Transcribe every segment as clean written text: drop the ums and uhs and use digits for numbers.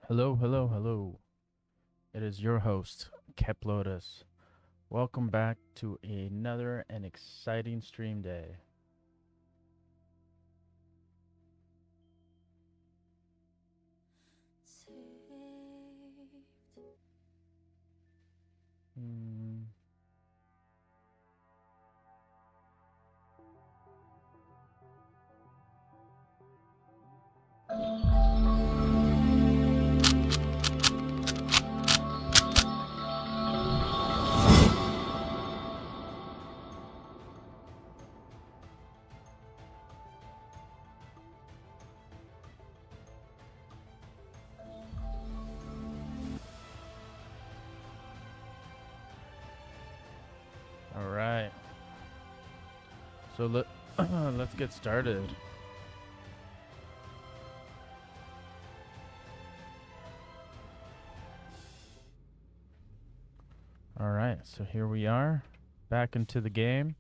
Hello, hello, hello. It is your host, Lotus. Welcome back to another and exciting stream day. Hmm. All right. So let's get started. All right. So here we are, back into the game.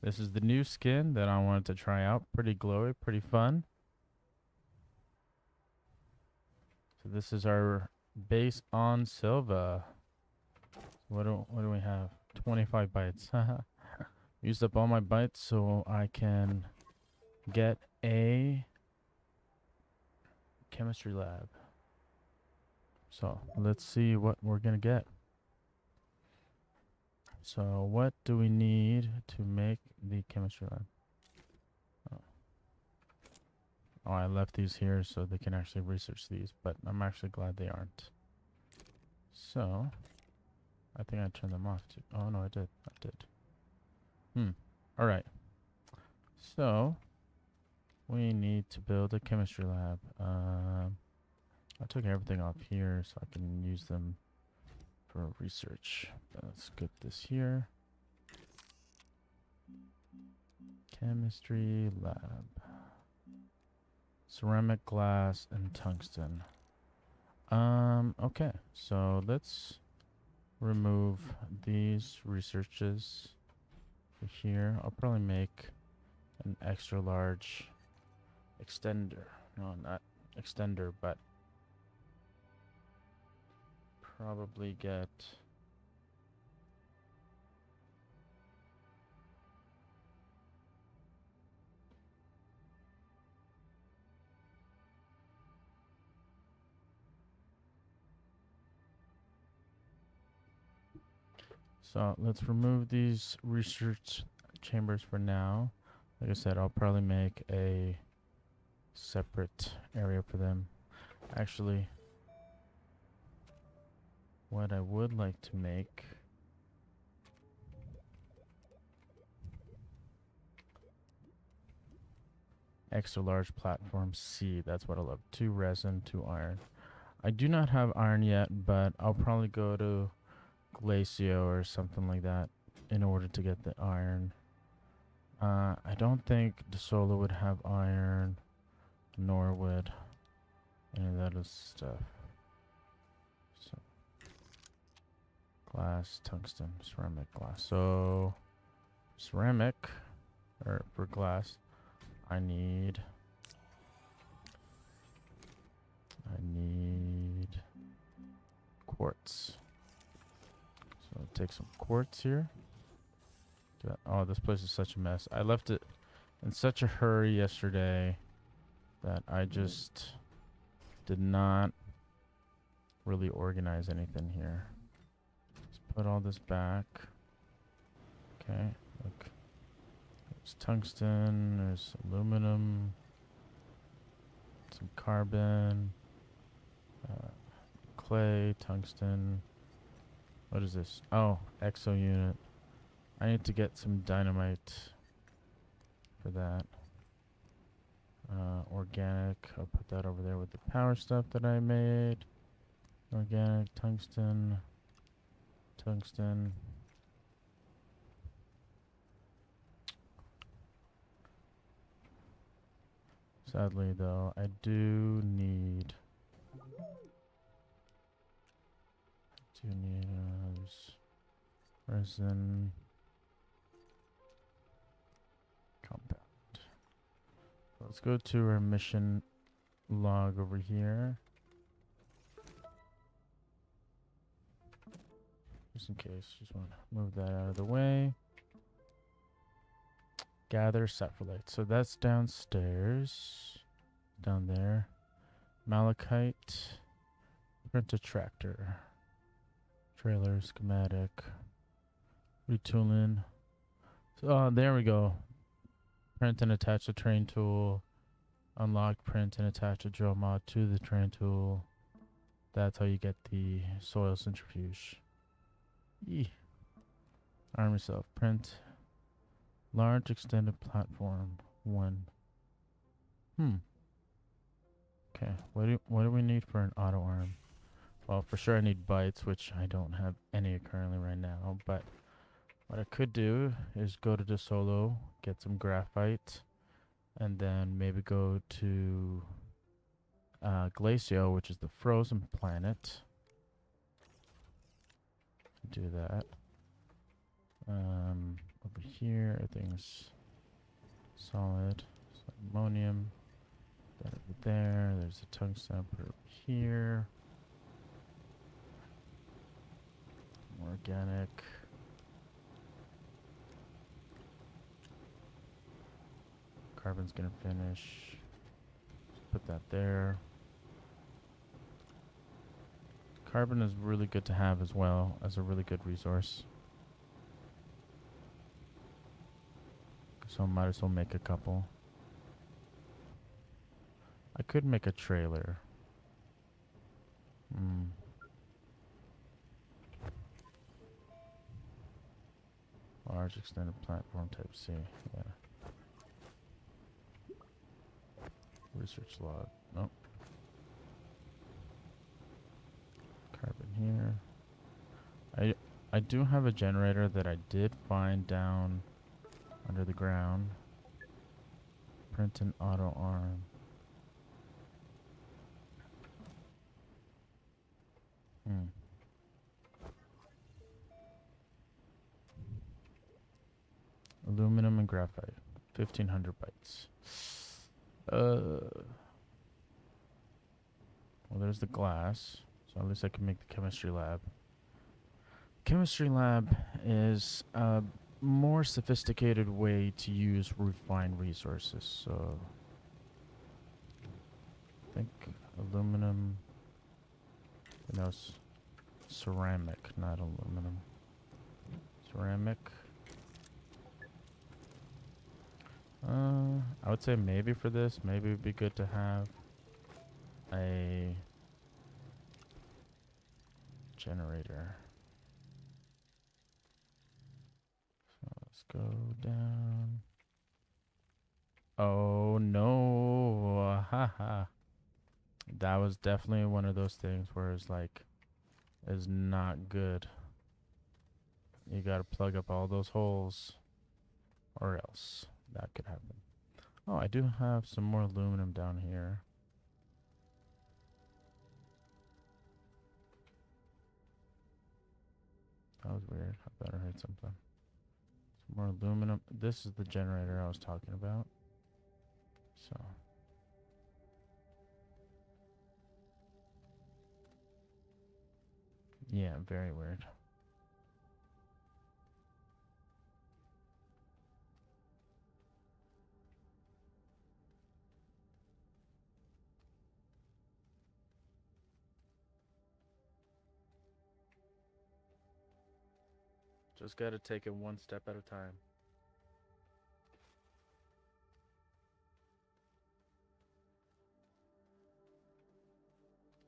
This is the new skin that I wanted to try out. Pretty glowy, pretty fun. So this is our base on Silva. What do we have? 25 bytes. Used up all my bytes so I can get a chemistry lab. So let's see what we're gonna get. So what do we need to make the chemistry lab? Oh, I left these here so they can actually research these, but I'm actually glad they aren't. So I think I turned them off too. Oh no, I did. I did. All right. So we need to build a chemistry lab. I took everything off here so I can use them for research. Let's get this here. Chemistry lab. Ceramic, glass, and tungsten. Okay. So let's remove these researches here. I'll probably make an extra large extender. No, not extender, but probably get so let's remove these research chambers for now. Like I said, I'll probably make a separate area for them. Actually, what I would like to make extra large platform C. That's what I love. 2 resin, 2 iron. I do not have iron yet, but I'll probably go to Glacio or something like that in order to get the iron. I don't think desolo would have iron, nor would any of that other stuff. So glass, tungsten, ceramic, glass. So ceramic, or for glass, I need quartz. So I'll take some quartz here. Oh, this place is such a mess. I left it in such a hurry yesterday that I just did not really organize anything here. Let's put all this back. Okay, look. There's tungsten, there's aluminum, some carbon, clay, tungsten. What is this? Oh, exo unit. I need to get some dynamite for that. Organic. I'll put that over there with the power stuff that I made. Organic, tungsten, tungsten. Sadly, though, I do need resin compound. Let's go to our mission log over here. just in case. Just want to move that out of the way. Gather saprolite. So that's downstairs. Down there. Malachite. Print a tractor. Trailer, schematic. Retooling. So, there we go. Print and attach a train tool. Unlock, print, and attach a drill mod to the train tool. That's how you get the soil centrifuge. Eee. Arm yourself. Print. Large extended platform. 1. Okay. What do we need for an auto arm? Well, for sure I need bytes, which I don't have any currently right now. But what I could do is go to desolo, get some graphite, and then maybe go to Glacio, which is the frozen planet. Do that. Over here, everything's solid. So ammonium. That over there. There's a tungsten over here. Organic. Carbon's gonna finish. Just put that there. Carbon is really good to have as well as a really good resource. So might as well make a couple. I could make a trailer. Large extended platform type C. Yeah. Research log. Nope. Carbon here. I do have a generator that I did find down under the ground. Print an auto arm. Aluminum and graphite. 1,500 bytes. Well, there's the glass. So at least I can make the chemistry lab. Chemistry lab is a more sophisticated way to use refined resources. So I think aluminum. No, ceramic, not aluminum. Ceramic. I would say maybe for this, maybe it would be good to have a generator. So let's go down. Oh no, haha. That was definitely one of those things where it's like, is not good. You gotta plug up all those holes, or else that could happen. Oh, I do have some more aluminum down here. That was weird. I better hit something. Some more aluminum. This is the generator I was talking about. So. Yeah, very weird. Just gotta take it one step at a time.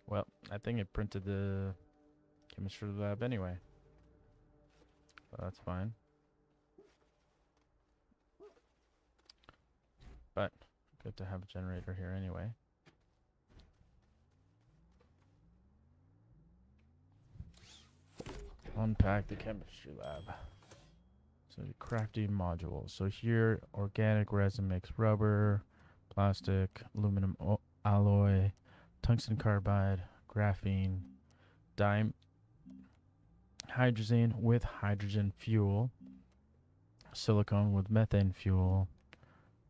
Well, I think it printed the chemistry lab anyway. So that's fine. But good to have a generator here anyway. Unpack the chemistry lab. So the crafting module. So here, organic resin makes rubber, plastic, aluminum alloy, tungsten carbide, graphene, hydrogen with hydrogen fuel, silicone with methane fuel,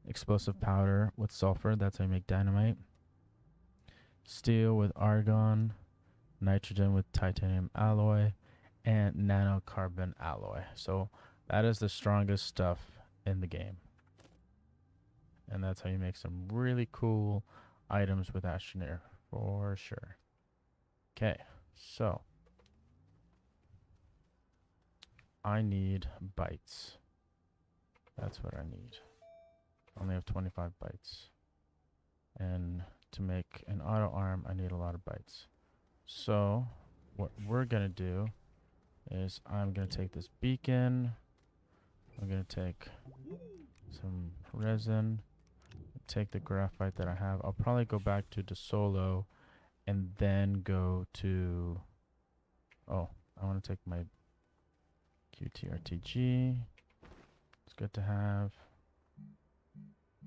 explosive powder with sulfur, that's how you make dynamite, steel with argon, nitrogen with titanium alloy, and nanocarbon alloy. So that is the strongest stuff in the game. And that's how you make some really cool items with Astroneer, for sure. Okay, so I need bytes. That's what I need. I only have 25 bytes. And to make an auto arm, I need a lot of bytes. So what we're going to do is I'm going to take this beacon. I'm going to take some resin. Take the graphite that I have. I'll probably go back to desolo and then go to... Oh, I want to take my QTRTG. It's good to have.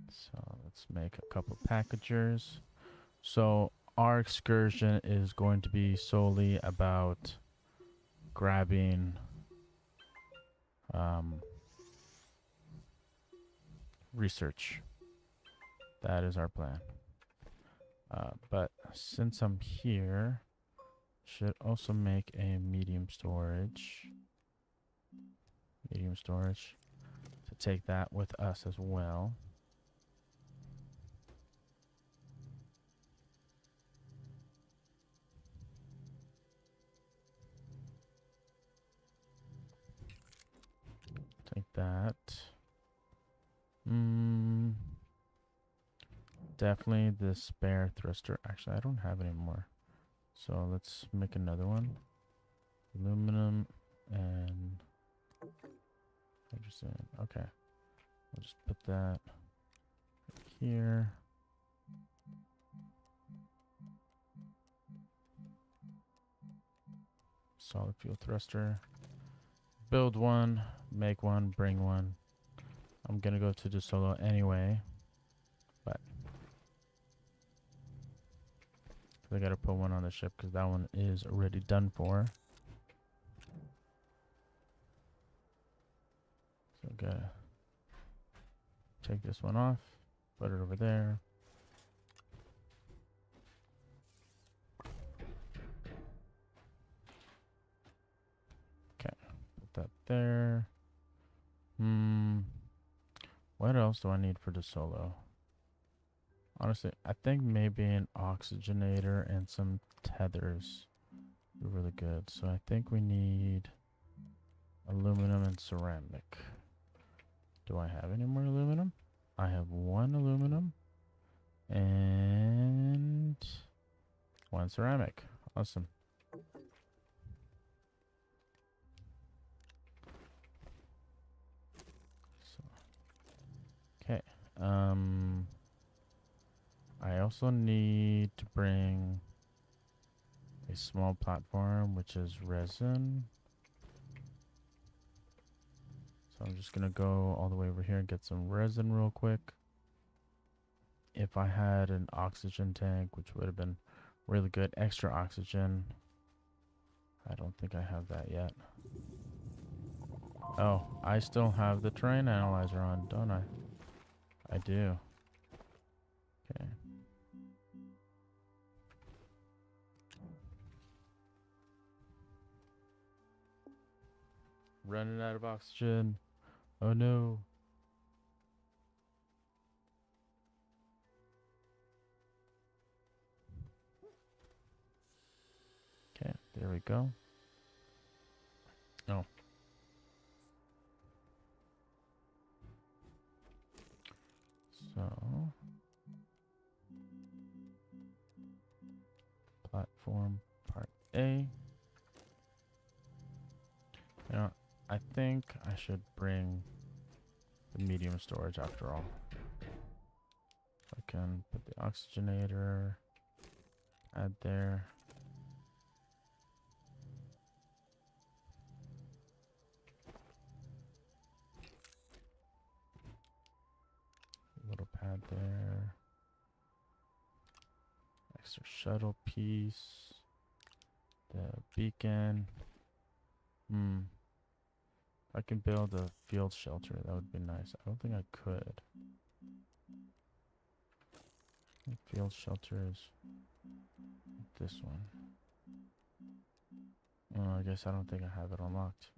So let's make a couple packagers. So our excursion is going to be solely about grabbing research. That is our plan. But since I'm here, should also make a medium storage. Medium storage. To take that with us as well. Take that. Definitely the spare thruster. Actually, I don't have any more. So let's make another one. Aluminum and hydrogen. Okay. I'll just put that here. Solid fuel thruster. Build one, make one, bring one. I'm gonna go to desolo anyway, but I gotta put one on the ship because that one is already done for. So gotta take this one off, put it over there. Okay, put that there. What else do I need for desolo? Honestly, I think maybe an oxygenator and some tethers are really good. So I think we need aluminum and ceramic. Do I have any more aluminum? I have one aluminum and one ceramic. Awesome. So, okay. I also need to bring a small platform, which is resin. So I'm just gonna go all the way over here and get some resin real quick. If I had an oxygen tank, which would have been really good, extra oxygen. I don't think I have that yet. Oh, I still have the terrain analyzer on, don't I? I do. Okay. Running out of oxygen. Oh no. Okay, there we go. Oh. So, platform part A. You know, I think I should bring the medium storage after all. I can put the oxygenator, add there. Little pad there. Extra shuttle piece. The beacon. I can build a field shelter. That would be nice. I don't think I could. Field shelter is this one. I guess I don't think I have it unlocked.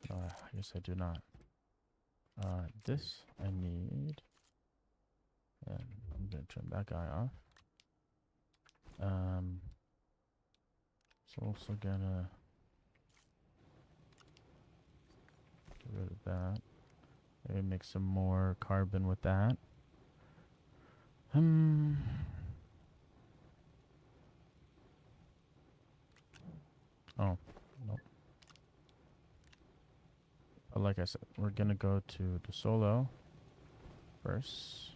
I guess I do not. This I need. And I'm going to turn that guy off. So also gonna get rid of that. Maybe make some more carbon with that. Oh, nope. But like I said, we're gonna go to desolo first.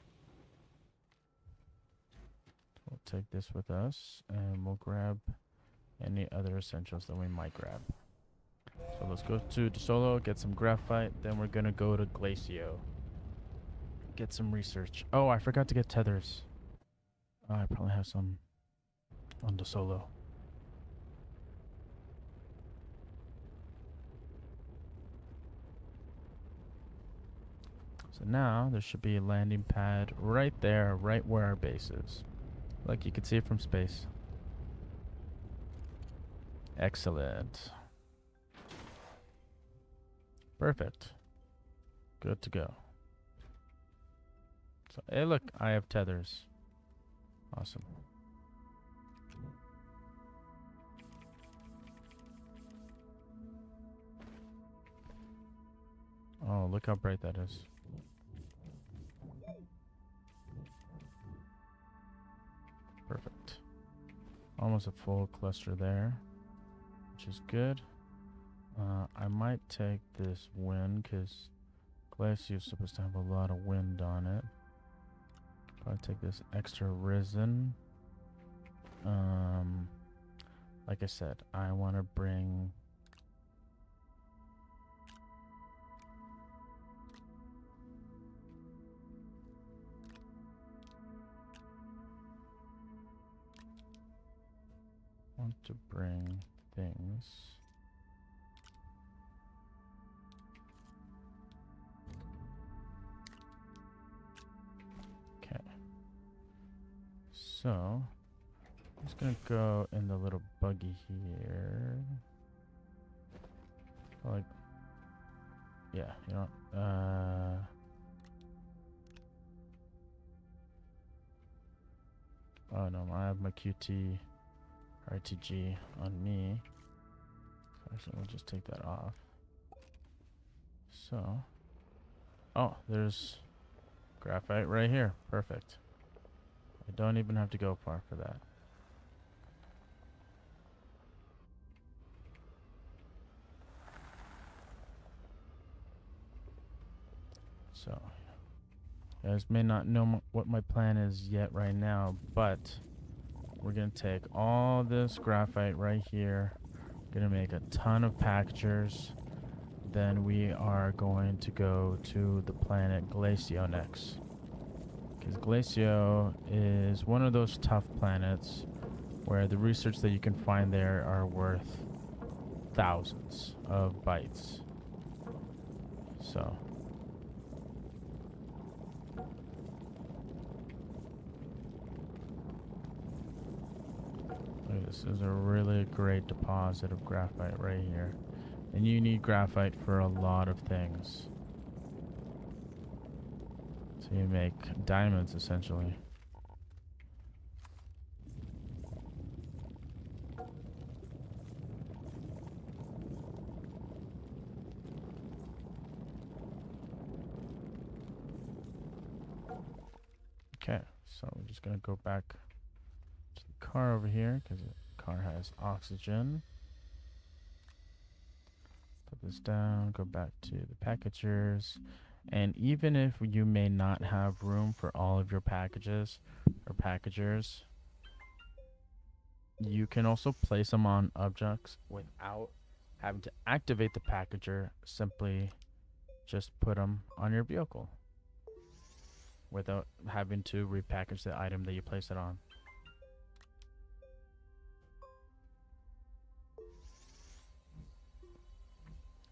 We'll take this with us, and we'll grab any other essentials that we might grab. So let's go to desolo, get some graphite, then we're gonna go to Glacio. Get some research. Oh, I forgot to get tethers. I probably have some on desolo. So now there should be a landing pad right there, right where our base is. Like you can see it from space. Excellent. Perfect. Good to go. So, hey look, I have tethers. Awesome. Oh, look how bright that is. Perfect. Almost a full cluster there, which is good. I might take this wind because Glacio is supposed to have a lot of wind on it. Probably take this extra resin. Like I said, I want to bring things. Okay. So, I'm just gonna go in the little buggy here. Like, yeah, you know, oh no, I have my QT RTG on me. So actually, we'll just take that off. So, oh, there's graphite right here. Perfect. I don't even have to go far for that. So, you guys may not know what my plan is yet right now, but we're going to take all this graphite right here. Going to make a ton of packagers. Then we are going to go to the planet Glacio next. Because Glacio is one of those tough planets where the research that you can find there are worth thousands of bytes. So this is a really great deposit of graphite right here. And you need graphite for a lot of things. So you make diamonds essentially. Okay, so we're just gonna go back to the car over here because the car has oxygen. Put this down, go back to the packagers. And even if you may not have room for all of your packages or packagers, you can also place them on objects without having to activate the packager. Simply just put them on your vehicle without having to repackage the item that you place it on.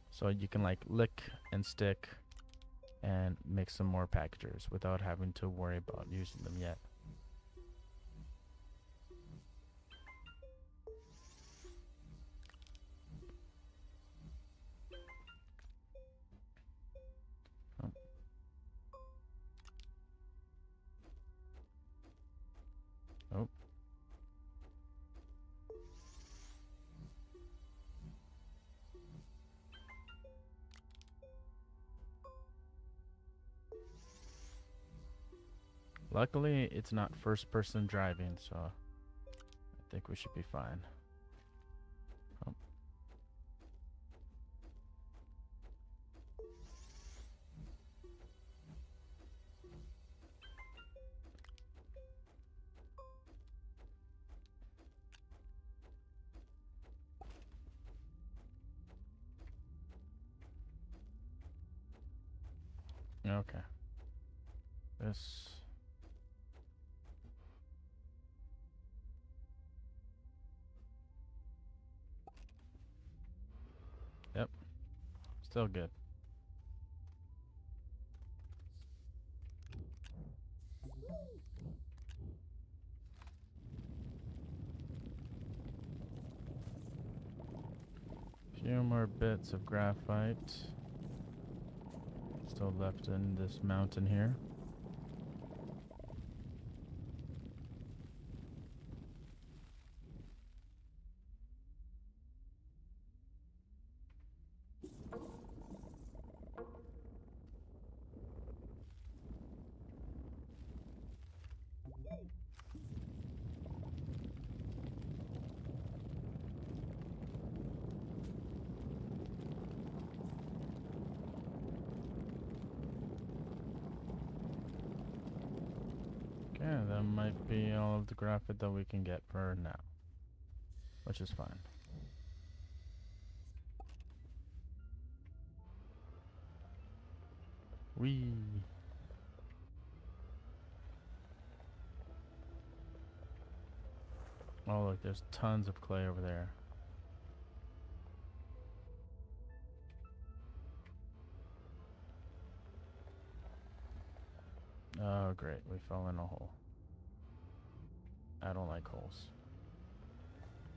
So you can like lick and stick and make some more packagers without having to worry about using them yet. Luckily, it's not first person driving, so I think we should be fine. Oh. Okay. This. Yep. Still good. Few more bits of graphite still left in this mountain here. Okay, that might be all of the graphite that we can get for now, which is fine. Whee! Oh look, there's tons of clay over there. Oh great, we fell in a hole. I don't like holes.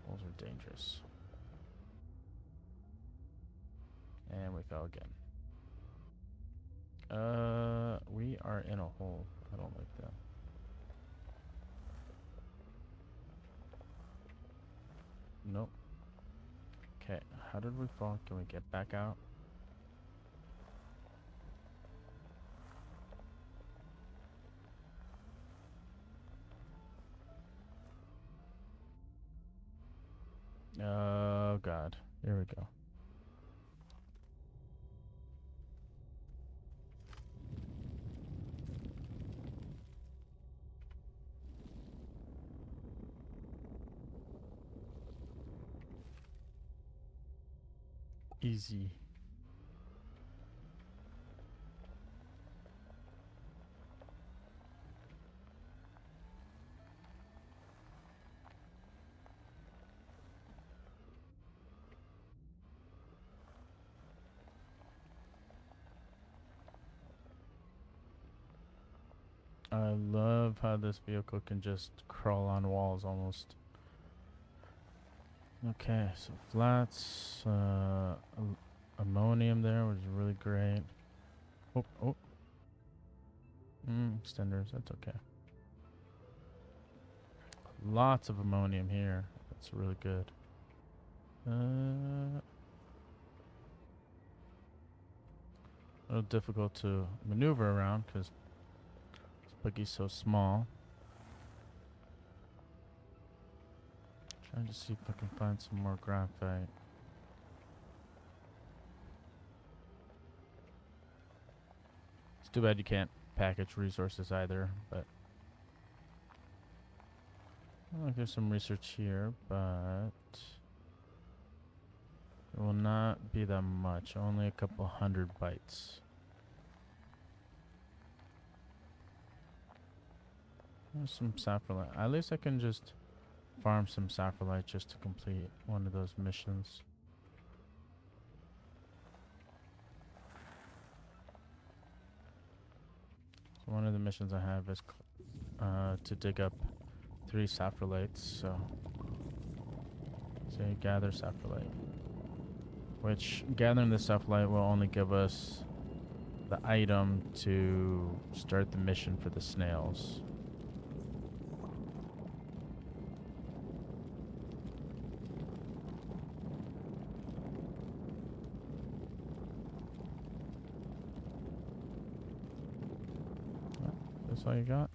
Holes are dangerous. And we fell again. We are in a hole. I don't like that. Nope. Okay, how did we fall? Can we get back out? Oh god. Here we go. Easy. I love how this vehicle can just crawl on walls almost. Okay, so flats, ammonium there, which is really great. Oh. Extenders, that's okay. Lots of ammonium here. That's really good. A little difficult to maneuver around because this buggy's so small. Trying to see if I can find some more graphite. It's too bad you can't package resources either, but I think there's some research here, but it will not be that much. Only a couple 100 bytes. There's some sapphire. At least I can just farm some sapphire just to complete one of those missions. So one of the missions I have is to dig up 3 sapphirites. So you gather sapphire, which gathering the sapphire will only give us the item to start the mission for the snails. That's all you got?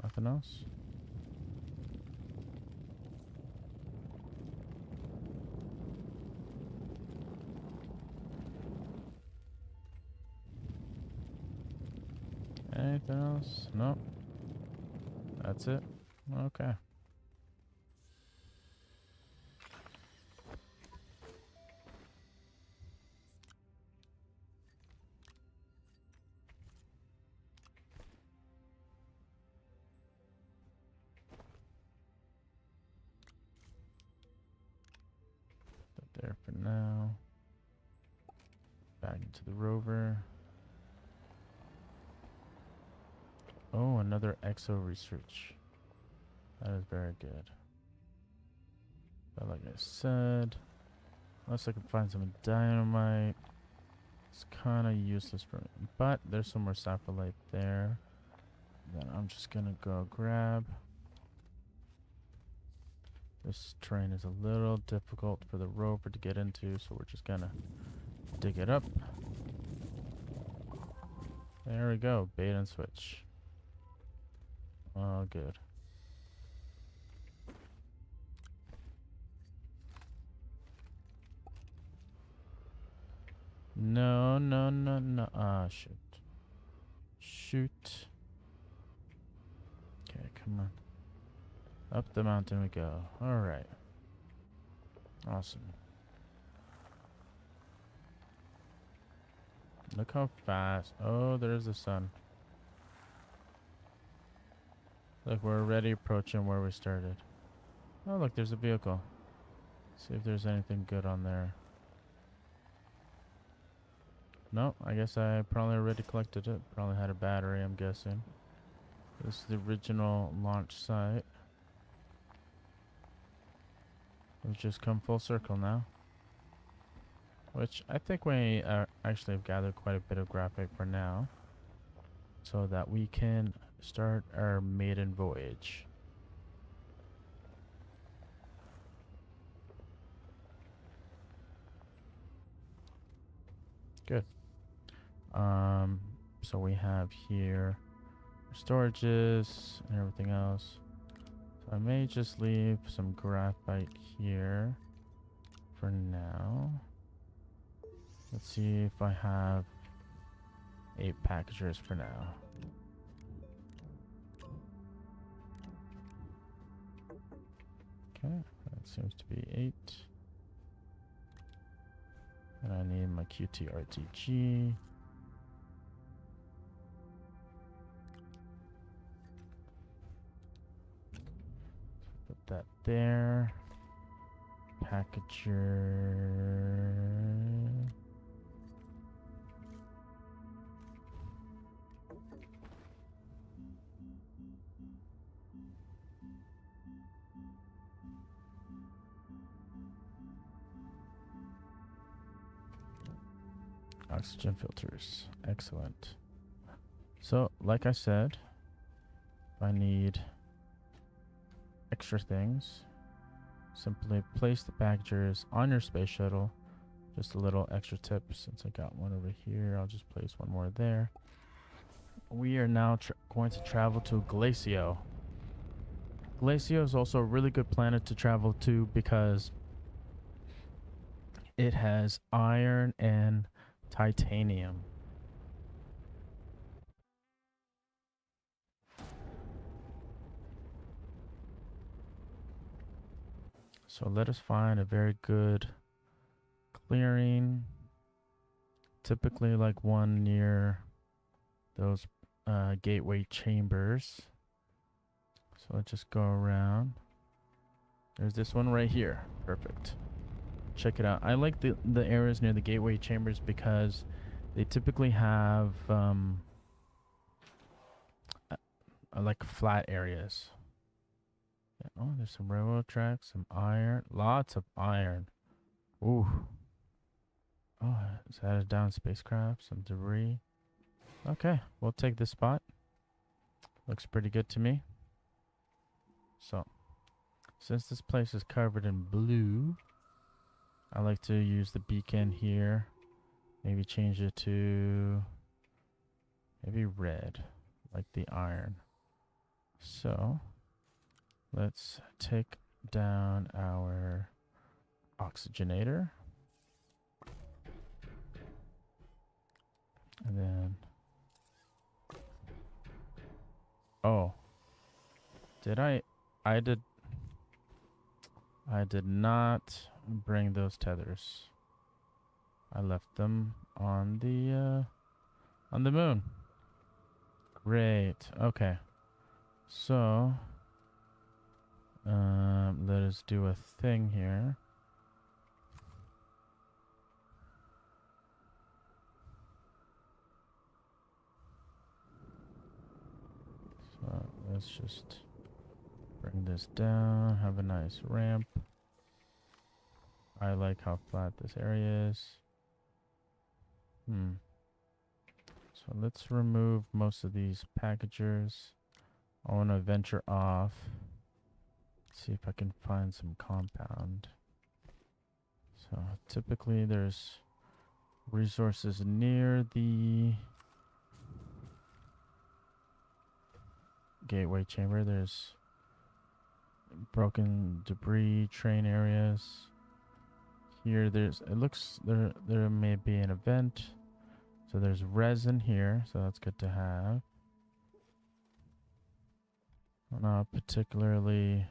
Nothing else? Anything else? Nope. That's it? Okay. Put there for now. Back into the rover. Oh, another exo research. That is very good. But like I said, unless I can find some dynamite, it's kind of useless for me. But there's some more sapphire there that I'm just gonna go grab. This terrain is a little difficult for the rover to get into, so we're just gonna dig it up. There we go, bait and switch. Oh, good. No, no, no, no. Ah, shoot. Shoot. Okay, come on. Up the mountain we go. Alright. Awesome. Look how fast. Oh, there's the sun. Look, we're already approaching where we started. Oh, look, there's a vehicle. See if there's anything good on there. No, I guess I probably already collected it. Probably had a battery, I'm guessing. This is the original launch site. We've just come full circle now. Which I think we actually have gathered quite a bit of graphic for now. So that we can start our maiden voyage. Good. So we have here storages and everything else. So I may just leave some graphite here for now. Let's see if I have 8 packagers for now. Okay, that seems to be 8. And I need my QTRTG. Put that there. Packager. Oxygen filters. Excellent. So, like I said, if I need extra things, simply place the packagers on your space shuttle. Just a little extra tip, since I got one over here, I'll just place one more there. We are now going to travel to Glacio. Glacio is also a really good planet to travel to because it has iron and titanium. So let us find a very good clearing, typically like one near those gateway chambers. So let's just go around. There's this one right here. Perfect. Check it out. I like the areas near the gateway chambers because they typically have like flat areas. Yeah, oh, there's some railroad tracks, some iron, lots of iron. Ooh. Oh, is that a down spacecraft? Some debris. Okay, we'll take this spot. Looks pretty good to me. So, since this place is covered in blue, I like to use the beacon here. Maybe change it to maybe red, like the iron. So let's take down our oxygenator. And then, oh, I did not bring those tethers. I left them on the moon. Great. Okay. So, let us do a thing here. So let's just bring this down, have a nice ramp. I like how flat this area is. So let's remove most of these packagers. I want to venture off. See if I can find some compound. So typically there's resources near the gateway chamber. There's broken debris train areas. Here it looks there may be an event. So there's resin here, so that's good to have. I'm not particularly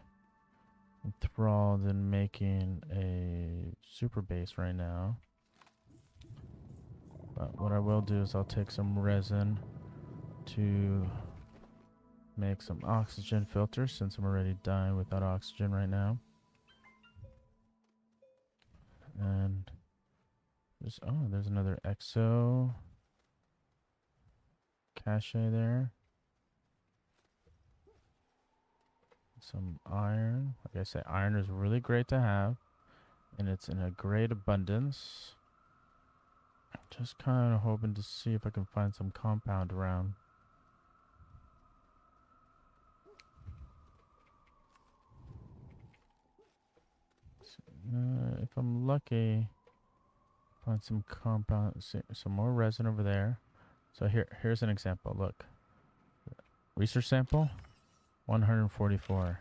enthralled in making a super base right now. But what I will do is I'll take some resin to make some oxygen filters, since I'm already dying without oxygen right now. And there's another exo cache there. Some iron. Like I say, iron is really great to have, and it's in a great abundance. Just kind of hoping to see if I can find some compound around. If I'm lucky, find some compound, some more resin over there. So here's an example. Look, research sample, 144.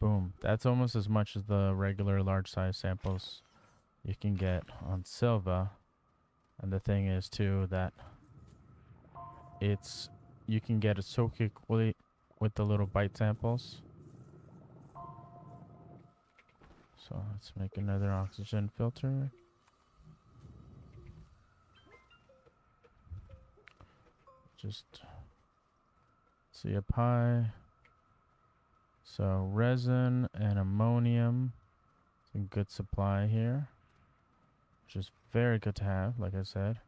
Boom. That's almost as much as the regular large size samples you can get on Silva. And the thing is too that you can get it so quickly with the little bite samples. So let's make another oxygen filter. Just see up high. So resin and ammonium, some good supply here, which is very good to have, like I said.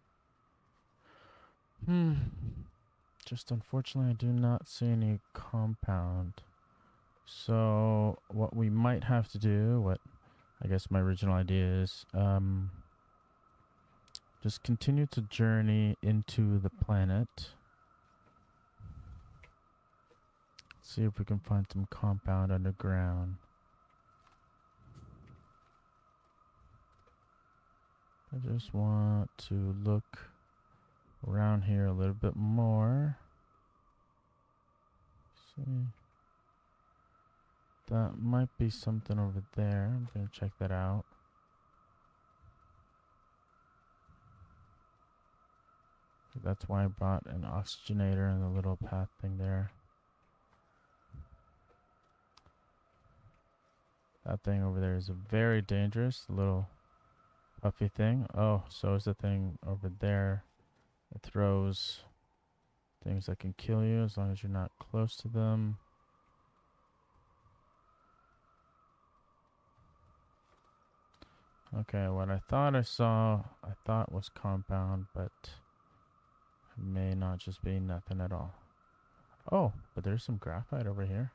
Just unfortunately I do not see any compound. So what we might have to do, what I guess my original idea is, just continue to journey into the planet. See if we can find some compound underground. I just want to look around here a little bit more. See. That might be something over there. I'm going to check that out. That's why I brought an oxygenator and the little path thing there. That thing over there is very dangerous, the little puffy thing. Oh, so is the thing over there. It throws things that can kill you as long as you're not close to them. Okay, what I thought I saw, I thought was compound, but it may not just be nothing at all. Oh, but there's some graphite over here.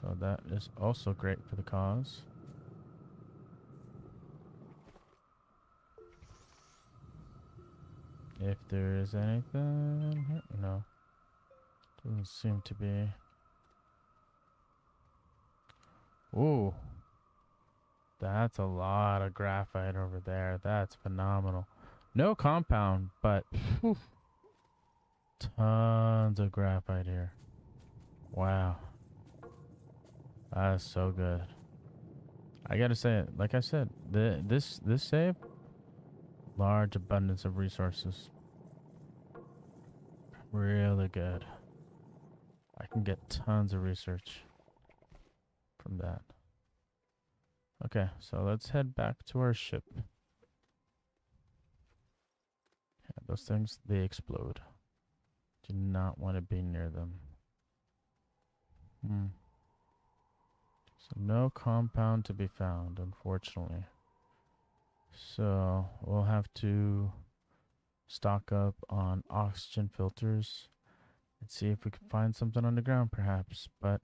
So that is also great for the cause. If there is anything here, no. Doesn't seem to be. Ooh. That's a lot of graphite over there. That's phenomenal. No compound, but whew, tons of graphite here. Wow. That's so good. I gotta say it, like I said, this save, large abundance of resources. Really good. I can get tons of research from that. Okay, so let's head back to our ship. Yeah, those things, they explode. Do not want to be near them. So no compound to be found, unfortunately. So we'll have to stock up on oxygen filters and see if we can find something underground perhaps, but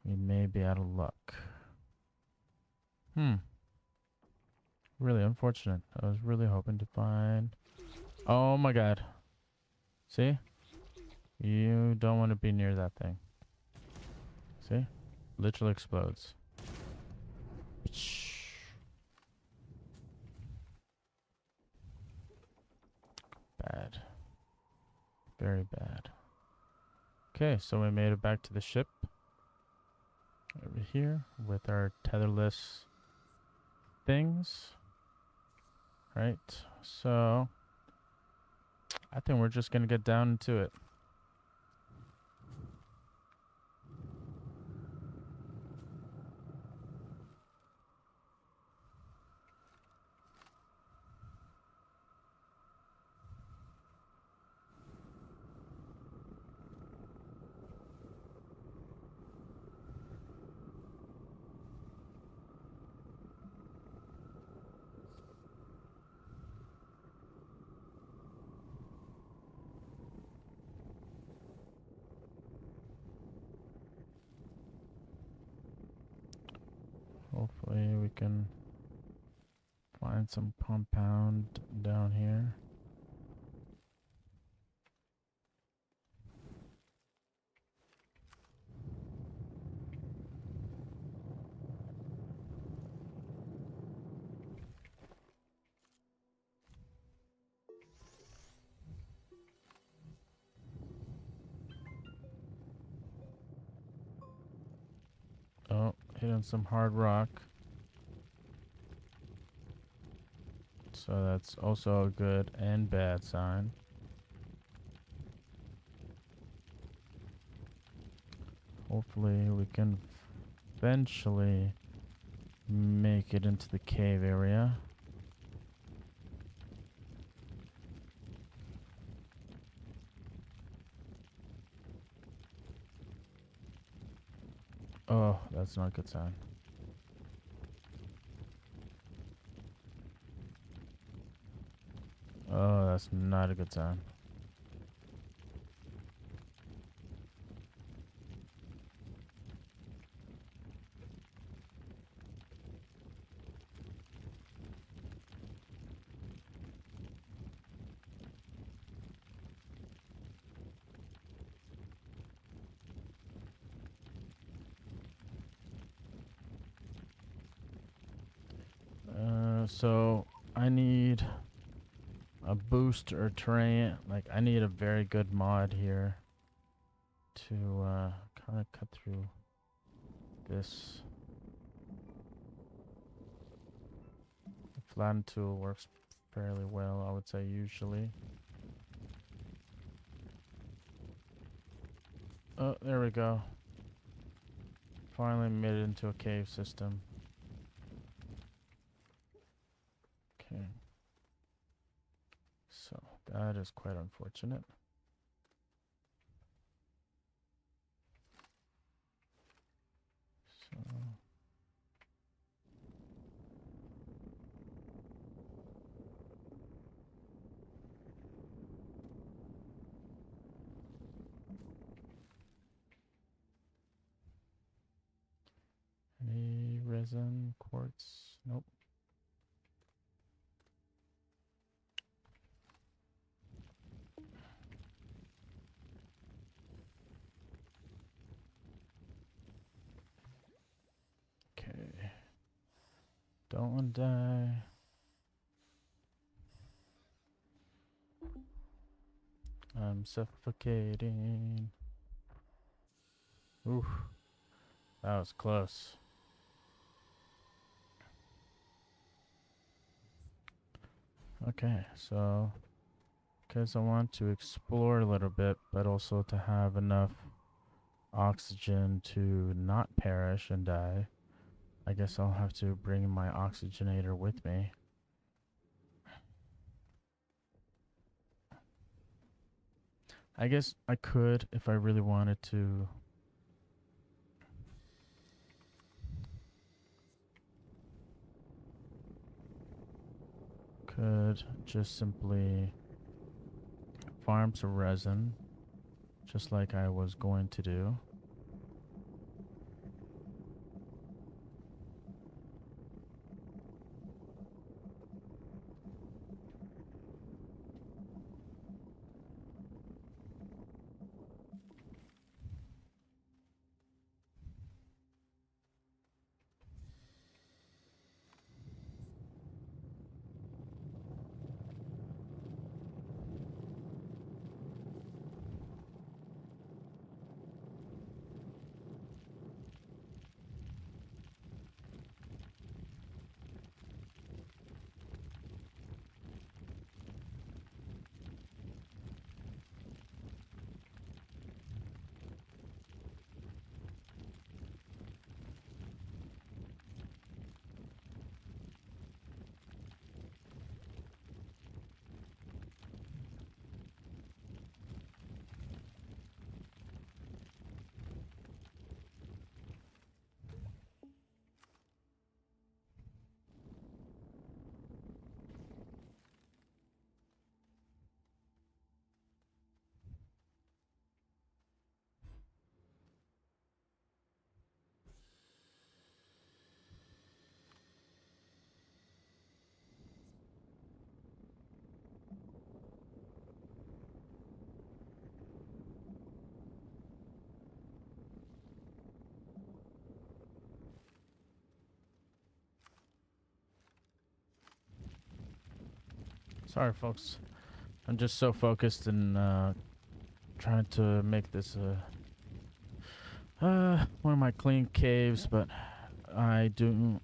we may be out of luck. Really unfortunate. I was really hoping to find... Oh my god. See? You don't want to be near that thing. See? Literally explodes. Bad. Very bad. Okay, so we made it back to the ship. Over here with our tetherless things. Right? So I think we're just gonna get down into it. Hopefully we can find some compound down here. Oh, hitting some hard rock. So that's also a good and bad sign. Hopefully we can eventually make it into the cave area. Oh, that's not a good sign. Oh, that's not a good sign. So I need a boost or terrain. Like I need a very good mod here to kind of cut through this. The flatten tool works fairly well, I would say, usually. Oh, there we go. Finally made it into a cave system. Okay. So that is quite unfortunate. So any resin, quartz? Nope. Okay. Don't want to die. I'm suffocating. Oof, that was close. Okay, so because I want to explore a little bit, but also to have enough oxygen to not perish and die, I guess I'll have to bring my oxygenator with me. I guess I could, if I really wanted to, could just simply farm some resin, just like I was going to do. Sorry, folks. I'm just so focused in trying to make this one of my clean caves, but I don't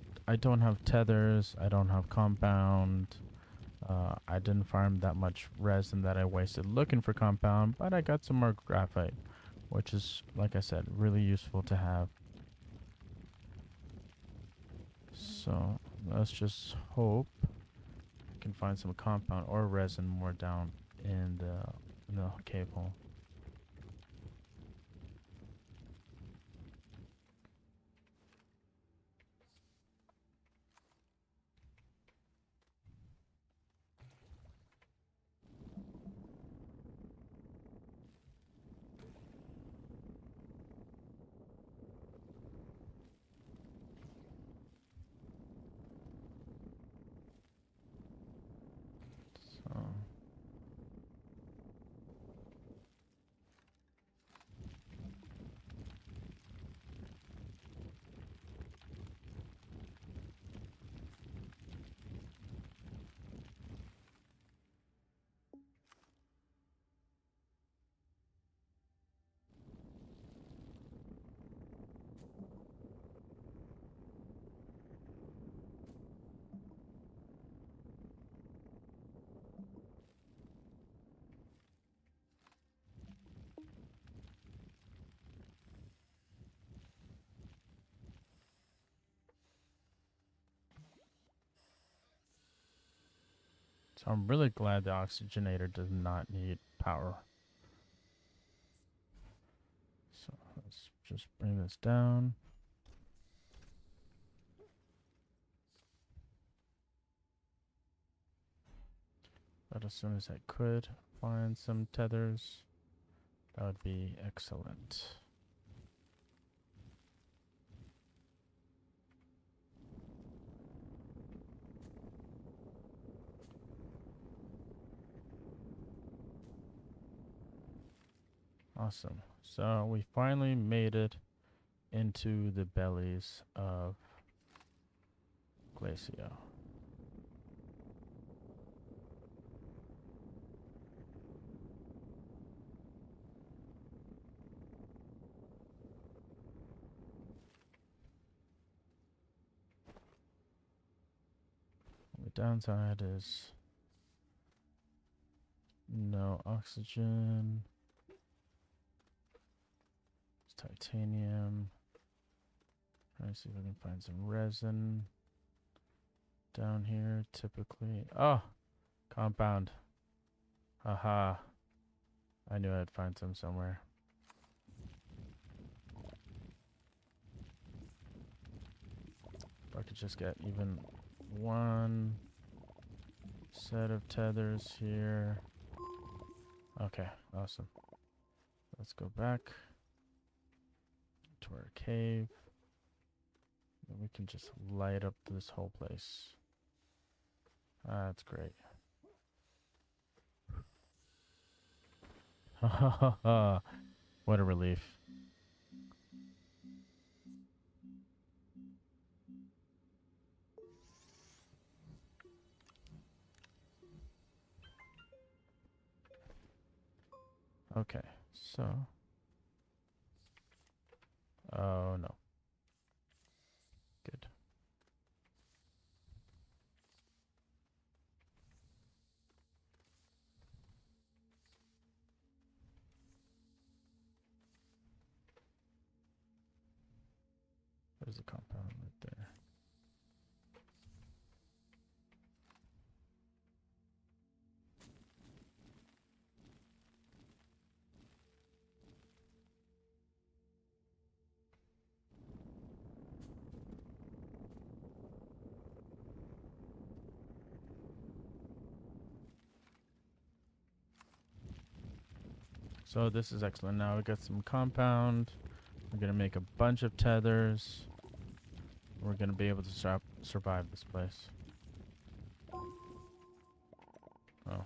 have tethers. I don't have compound. I didn't farm that much resin that I wasted looking for compound, but I got some more graphite, which is, like I said, really useful to have. So let's just hope I can find some compound or resin more down in the cave hole. So So I'm really glad the oxygenator does not need power. So let's just bring this down. But as soon as I could find some tethers, that would be excellent. Awesome. So we finally made it into the bellies of Glacio. downside is no oxygen. It's titanium. Trying to see if I can find some resin down here. Typically, oh, compound. Haha. I knew I'd find some somewhere. If I could just get even one set of tethers here. Okay, awesome. Let's go back to our cave. And we can just light up this whole place. That's great. What a relief. Okay, so. Oh no. Good. There's a compound right there. So this is excellent. Now we got some compound. We're gonna make a bunch of tethers. We're gonna be able to survive this place. Oh.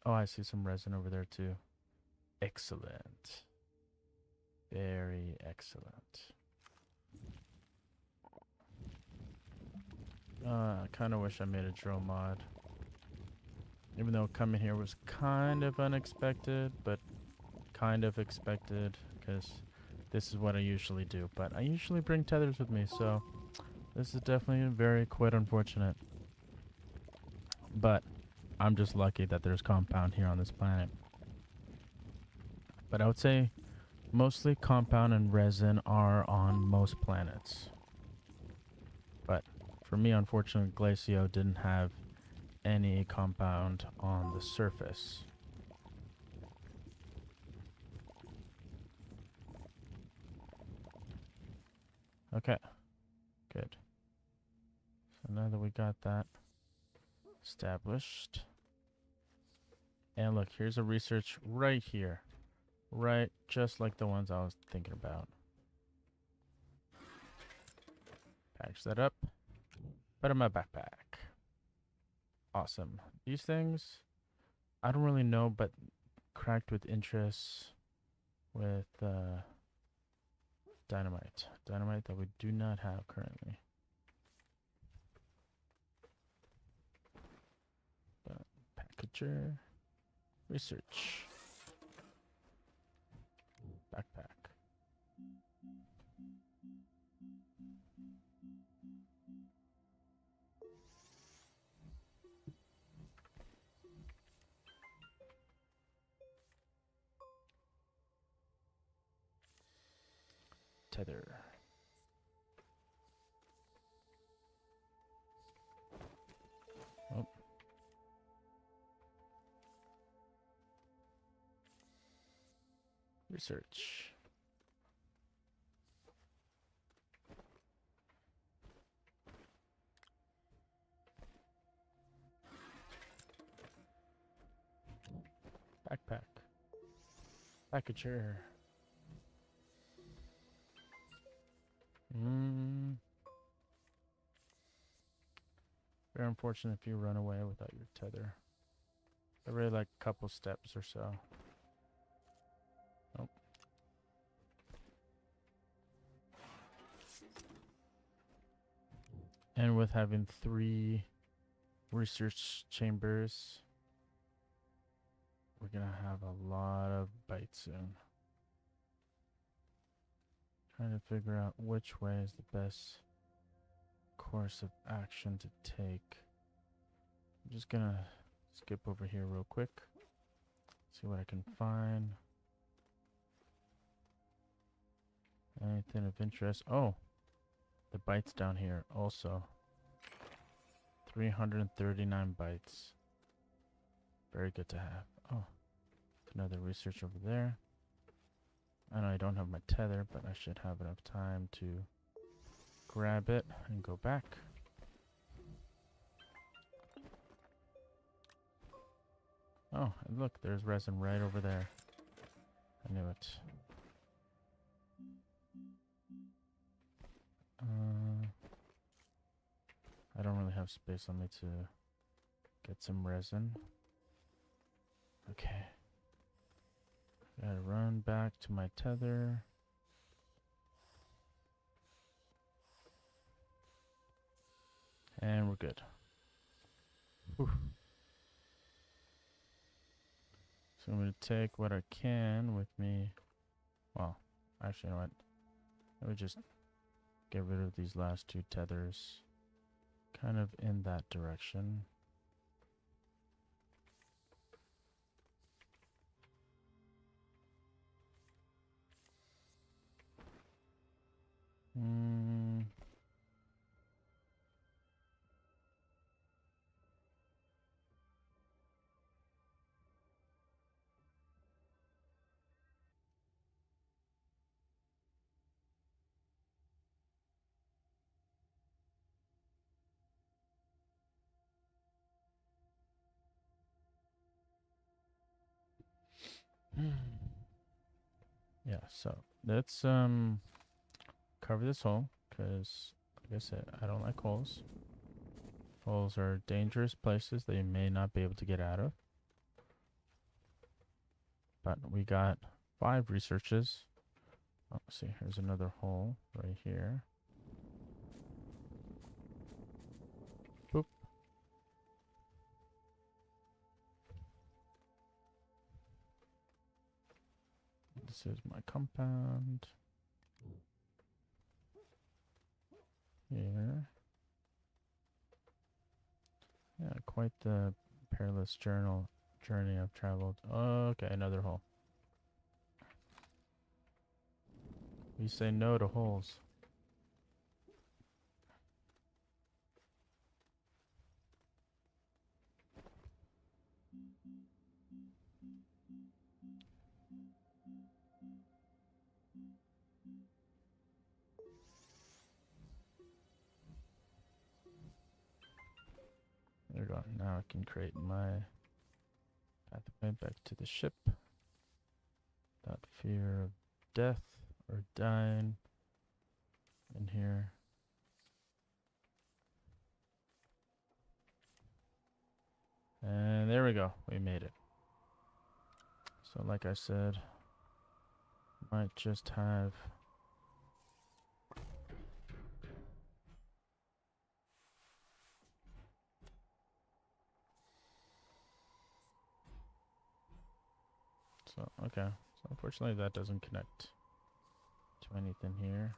Oh, I see some resin over there too. Excellent. Very excellent. I kind of wish I made a drill mod. Even though coming here was kind of unexpected, but kind of expected, because this is what I usually do. But I usually bring tethers with me, so this is definitely very quite unfortunate. But I'm just lucky that there's compound here on this planet. But I would say mostly compound and resin are on most planets. But for me, unfortunately, Glacio didn't have any compound on the surface. Okay, good. So now that we got that established. And look, here's a research right here. Right, just like the ones I was thinking about. Package that up. Put in my backpack. Awesome. These things, I don't really know, but cracked with interest with dynamite. Dynamite that we do not have currently. But packager. Research. Backpack. Tether. Oh. Research. Backpack. Packager. Very unfortunate if you run away without your tether. Every like couple steps or so. Nope. And with having 3 research chambers, we're gonna have a lot of bites soon. Trying to figure out which way is the best course of action to take. I'm just gonna skip over here real quick, see what I can find. Anything of interest? Oh, the bites down here also. 339 bytes. Very good to have. Oh, another research over there. I know I don't have my tether, but I should have enough time to grab it and go back. Oh, and look, there's resin right over there. I knew it. I don't really have space on me to get some resin. Okay. Gotta run back to my tether. And we're good. Whew. So I'm gonna take what I can with me. Well, actually, you know what? Let me just get rid of these last 2 tethers. Kind of in that direction. Yeah, so let's cover this hole, because like I said, I don't like holes. Holes are dangerous places that you may not be able to get out of. But we got 5 researches. Oh, see, here's another hole right here. Boop. This is my compound. Here. Yeah, quite the perilous journey I've traveled. Okay, another hole. We say no to holes. There we go. Now I can create my pathway back to the ship. Without fear of death or dying in here. And there we go. We made it. So like I said, might just have okay. So unfortunately that doesn't connect to anything here.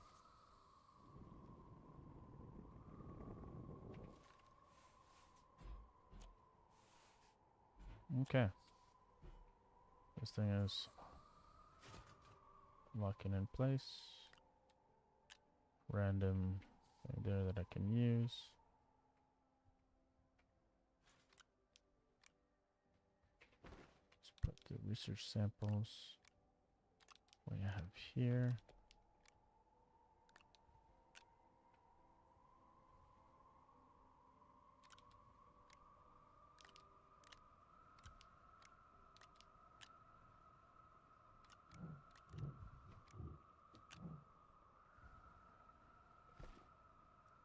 Okay. This thing is locking in place. Random thing there that I can use. Let's put the research samples we have here.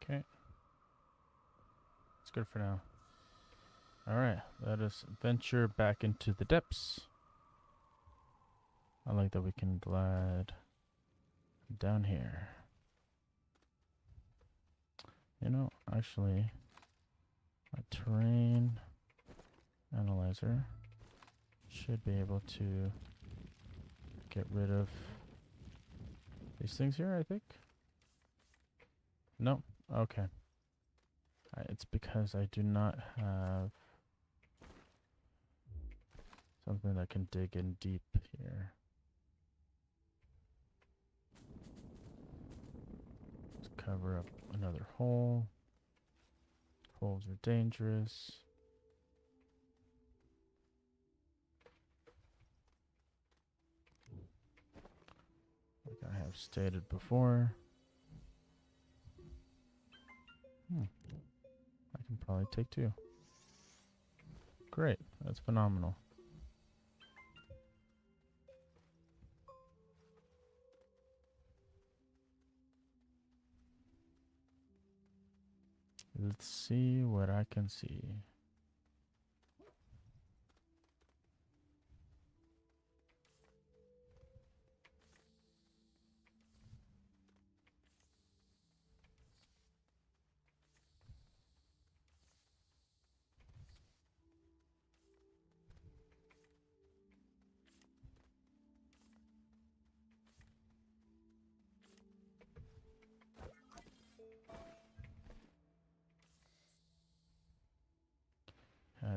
Okay. It's good for now. Alright, let us venture back into the depths. I like that we can glide down here. You know, actually, my terrain analyzer should be able to get rid of these things here, I think. No? Okay. It's because I do not have something that can dig in deep here. Let's cover up another hole. Holes are dangerous. Like I have stated before. I can probably take 2. Great, that's phenomenal. Let's see what I can see.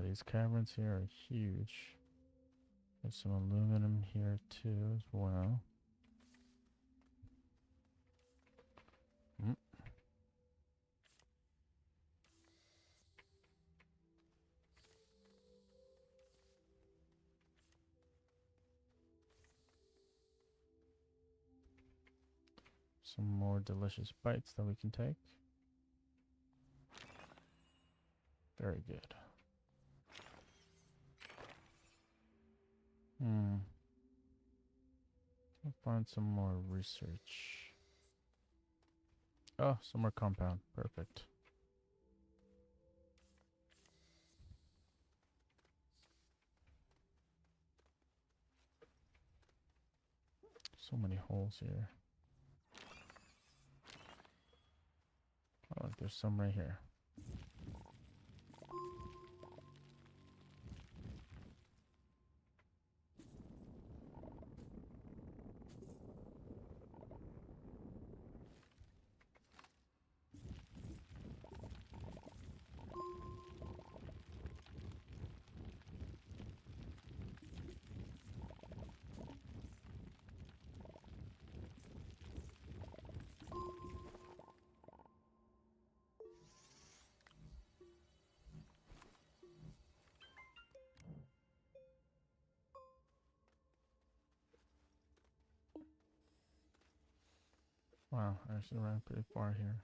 These caverns here are huge. There's some aluminum here too as well. Some more delicious bites that we can take. Very good. I'll find some more research. Oh, some more compound. Perfect. So many holes here. Oh, look, there's some right here. Wow, I actually ran pretty far here.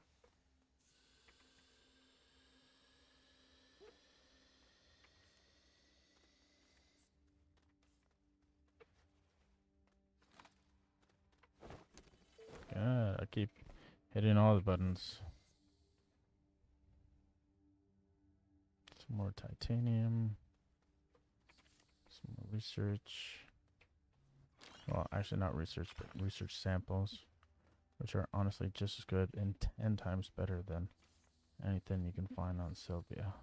Yeah, I keep hitting all the buttons. Some more titanium. Some more research. Well, actually not research, but research samples, which are honestly just as good and 10 times better than anything you can find on Sylvia.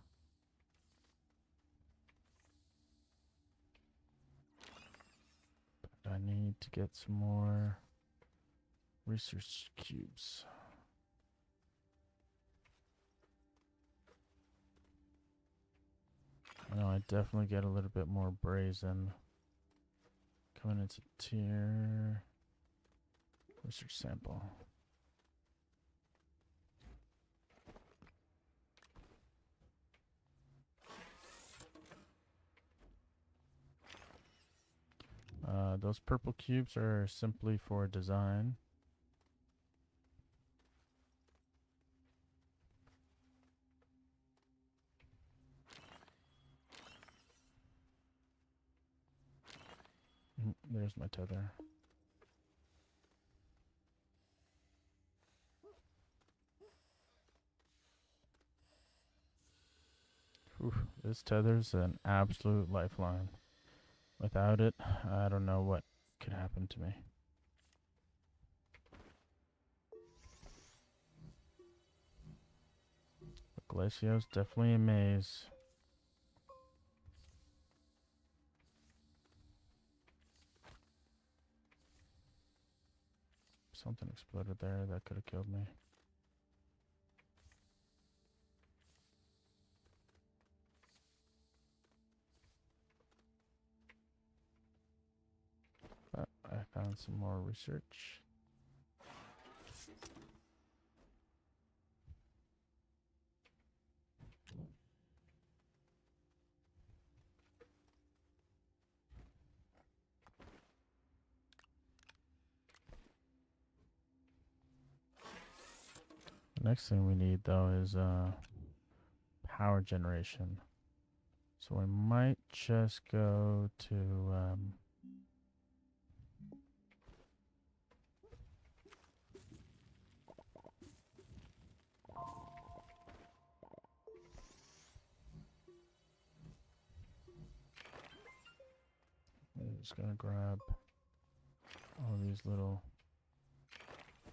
But I need to get some more research cubes. I know I definitely get a little bit more brazen coming into tier research sample. Those purple cubes are simply for design. There's my tether. Whew, this tether's an absolute lifeline. Without it, I don't know what could happen to me. Glacio's definitely a maze. Something exploded there that could have killed me. But I found some more research. The next thing we need though is power generation. So we might just go to I'm just gonna grab all these little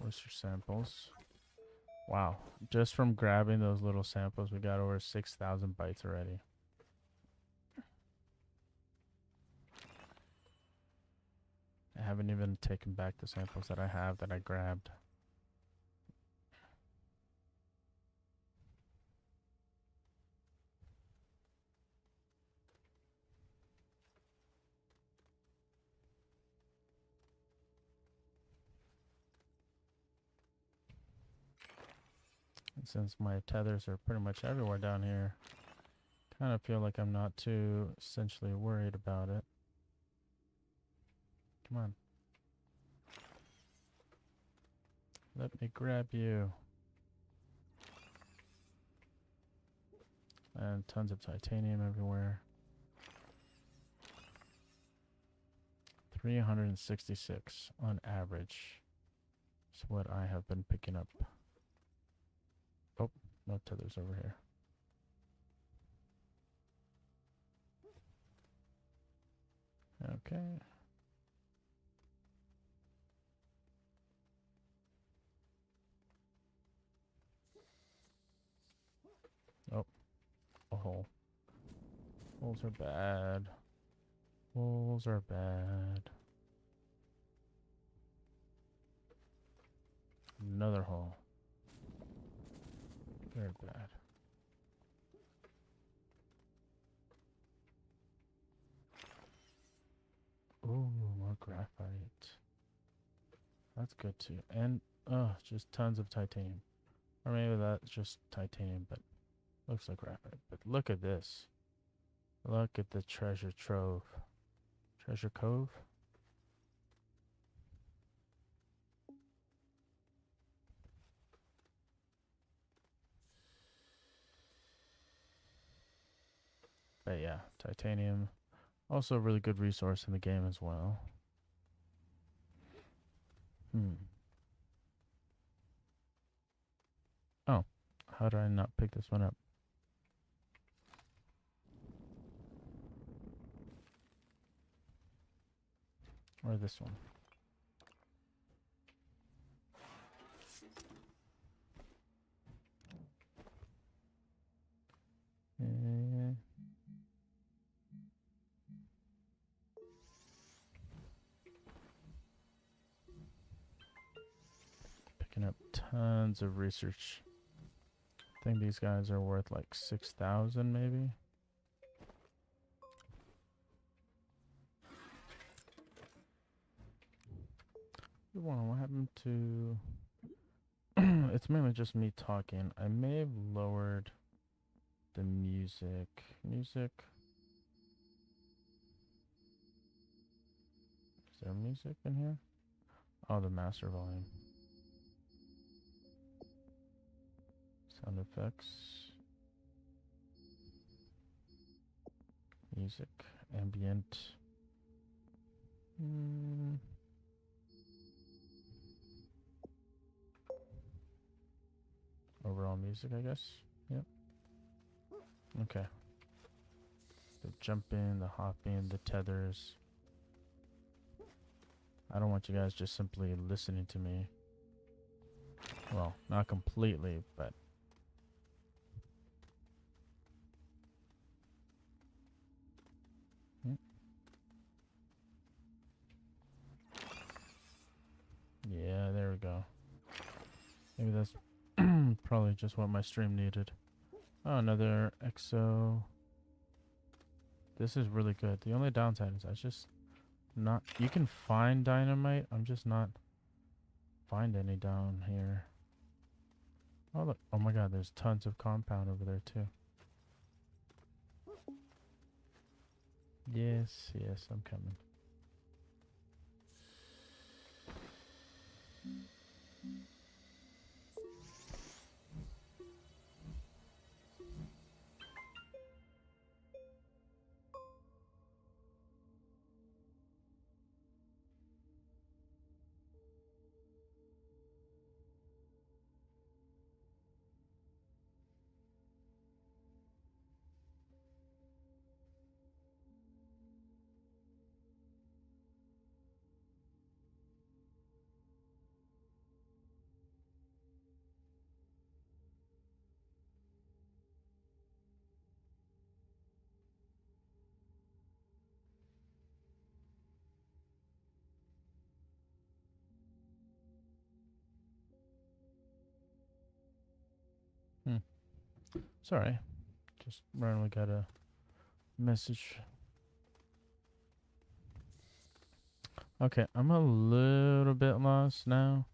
oyster samples. Wow, just from grabbing those little samples, we got over 6,000 bytes already. I haven't even taken back the samples that I have that I grabbed. And since my tethers are pretty much everywhere down here, kind of feel like I'm not too essentially worried about it. Come on. Let me grab you. And tons of titanium everywhere. 366 on average is what I have been picking up. Oh, no tethers over here. Okay. Oh, a hole. Holes are bad. Holes are bad. Another hole. Very bad. Ooh, more graphite. That's good too. And, just tons of titanium. Or maybe that's just titanium, but looks like graphite. But look at this. Look at the treasure trove. Treasure cove? But yeah, titanium. Also a really good resource in the game as well. Oh, how did I not pick this one up? Or this one? Picking up tons of research. I think these guys are worth like 6,000 maybe. What happened to... It's mainly just me talking. I may have lowered the music. Music? Is there music in here? Oh, the master volume. Sound effects. Music. Ambient. Overall music, I guess. Yep. Okay. The jumping, the hopping, the tethers. I don't want you guys just simply listening to me. Well, not completely, but Mm. Yeah, there we go. Maybe that's probably just what my stream needed. Oh, another exo. This is really good. The only downside is I just not... You can find dynamite. I'm just not find any down here. Oh, look. Oh my god, there's tons of compound over there too. Yes, yes, I'm coming. Hmm. Sorry. Just randomly got a message. Okay, I'm a little bit lost now.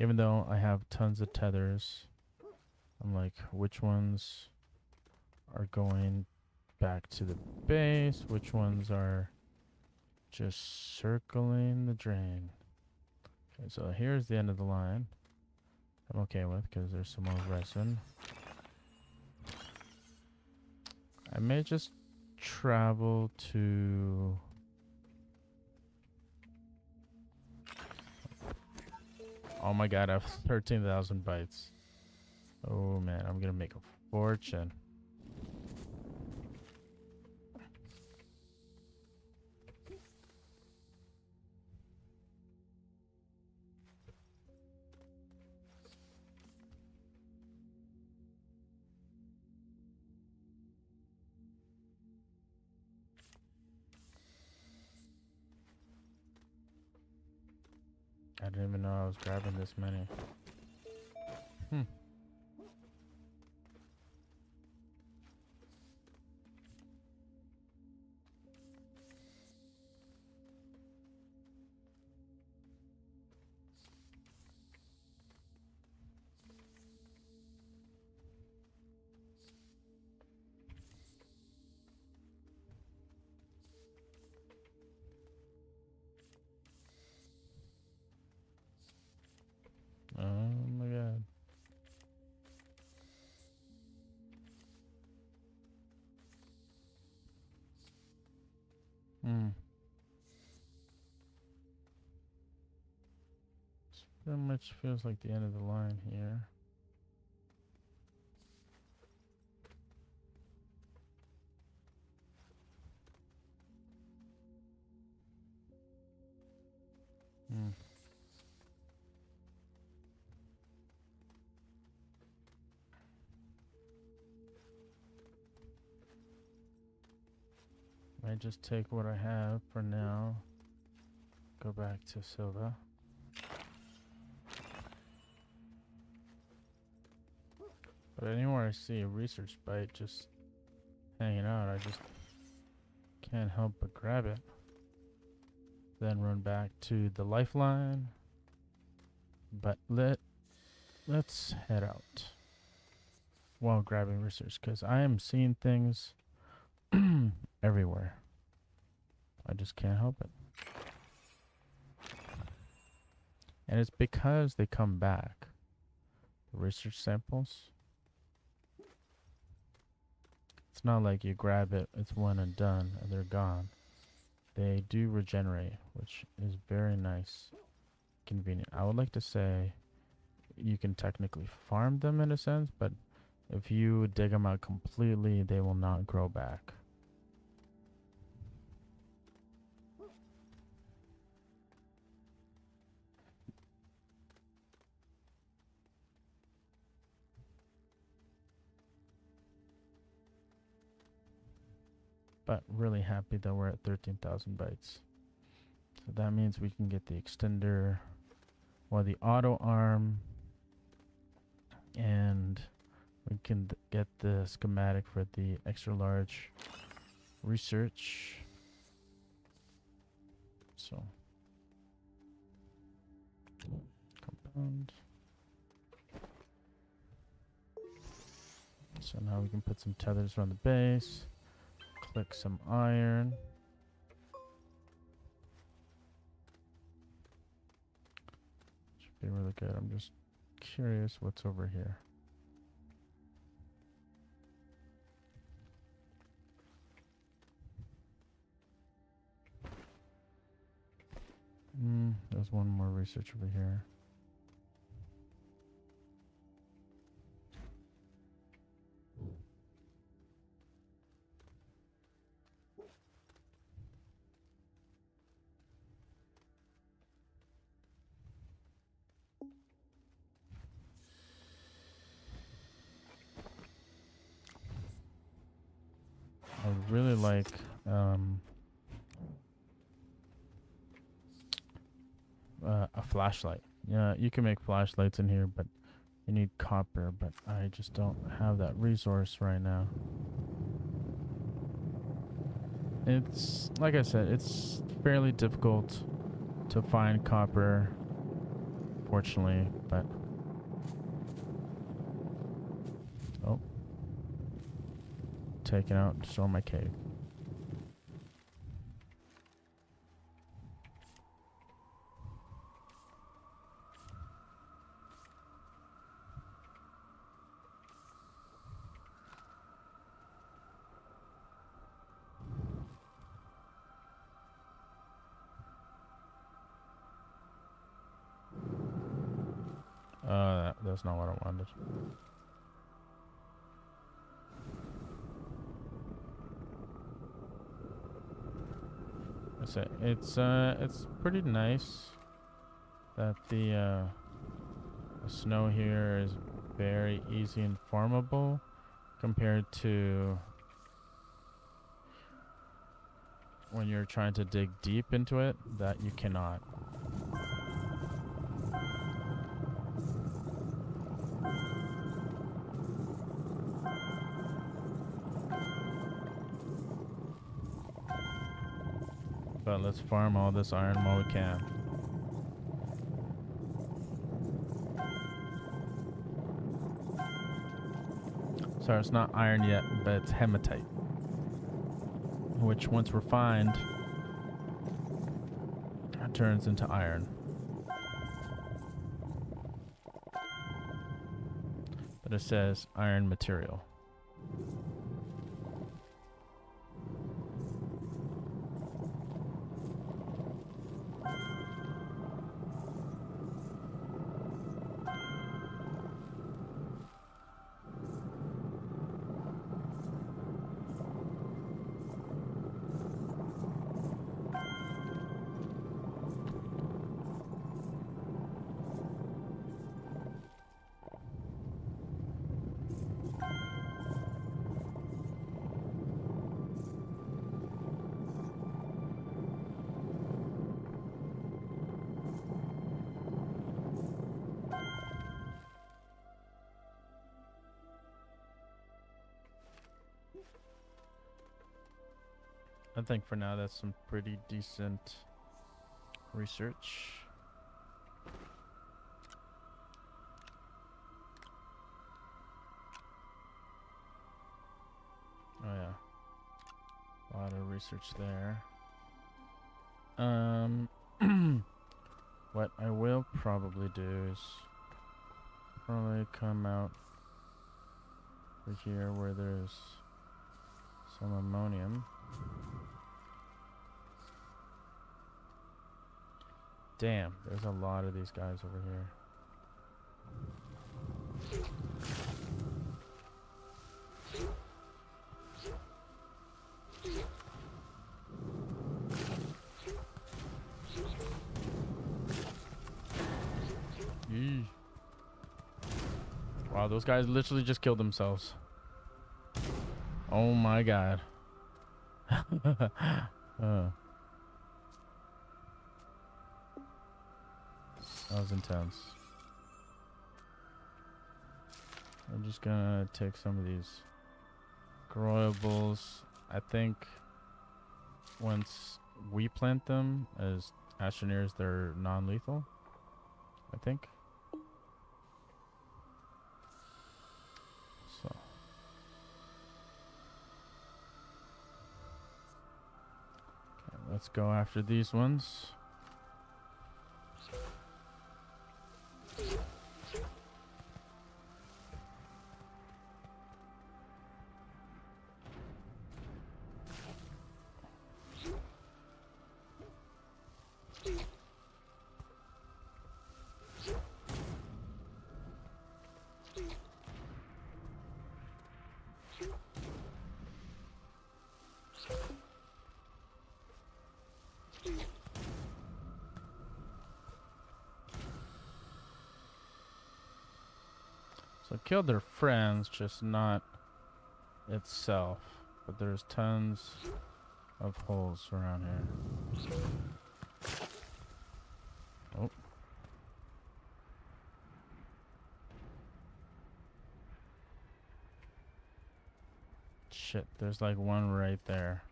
Even though I have tons of tethers. I'm like, which ones are going back to the base? Which ones are just circling the drain? Okay, so here's the end of the line. I'm okay with because there's some more resin. I may just travel to... Oh my god, I have 13,000 bytes. Oh man, I'm gonna make a fortune. I didn't even know I was grabbing this many. Hmm. Oh my god. Hmm. This pretty much feels like the end of the line here. Hmm. I just take what I have for now. Go back to Silva. But anywhere I see a research bite just hanging out, I just can't help but grab it. Then run back to the lifeline. But let's head out while grabbing research, because I am seeing things everywhere. I just can't help it. And it's because they come back. The research samples. It's not like you grab it, it's one and done, and they're gone. They do regenerate, which is very nice. Convenient. I would like to say you can technically farm them in a sense, but if you dig them out completely, they will not grow back. But really happy that we're at 13,000 bytes. So that means we can get the extender or the auto arm, and we can get the schematic for the extra large research. So compound. So now we can put some tethers around the base. Click some iron. Should be really good. I'm just curious what's over here. There's one more research over here. I would really like a flashlight. Yeah, you can make flashlights in here, but you need copper, but I just don't have that resource right now. It's, like I said, it's fairly difficult to find copper, fortunately, but... Oh. Taken out, destroy my cave. That's not what I wanted. It's pretty nice that the snow here is very easy and farmable compared to when you're trying to dig deep into it, that you cannot. But let's farm all this iron while we can. Sorry, it's not iron yet, but it's hematite, which once refined, it turns into iron. But it says iron material. I think for now that's some pretty decent research. Oh yeah, a lot of research there. What I will probably do is probably come out over here where there's some ammonium. Damn, there's a lot of these guys over here. Yee. Wow, those guys literally just killed themselves. Oh my god. uh, that was intense. I'm just gonna take some of these growables. I think once we plant them as astroneers, they're non-lethal. I think. So. Okay, let's go after these ones. So killed their friends, just not itself. But there's tons of holes around here. Oh. Shit, there's like one right there.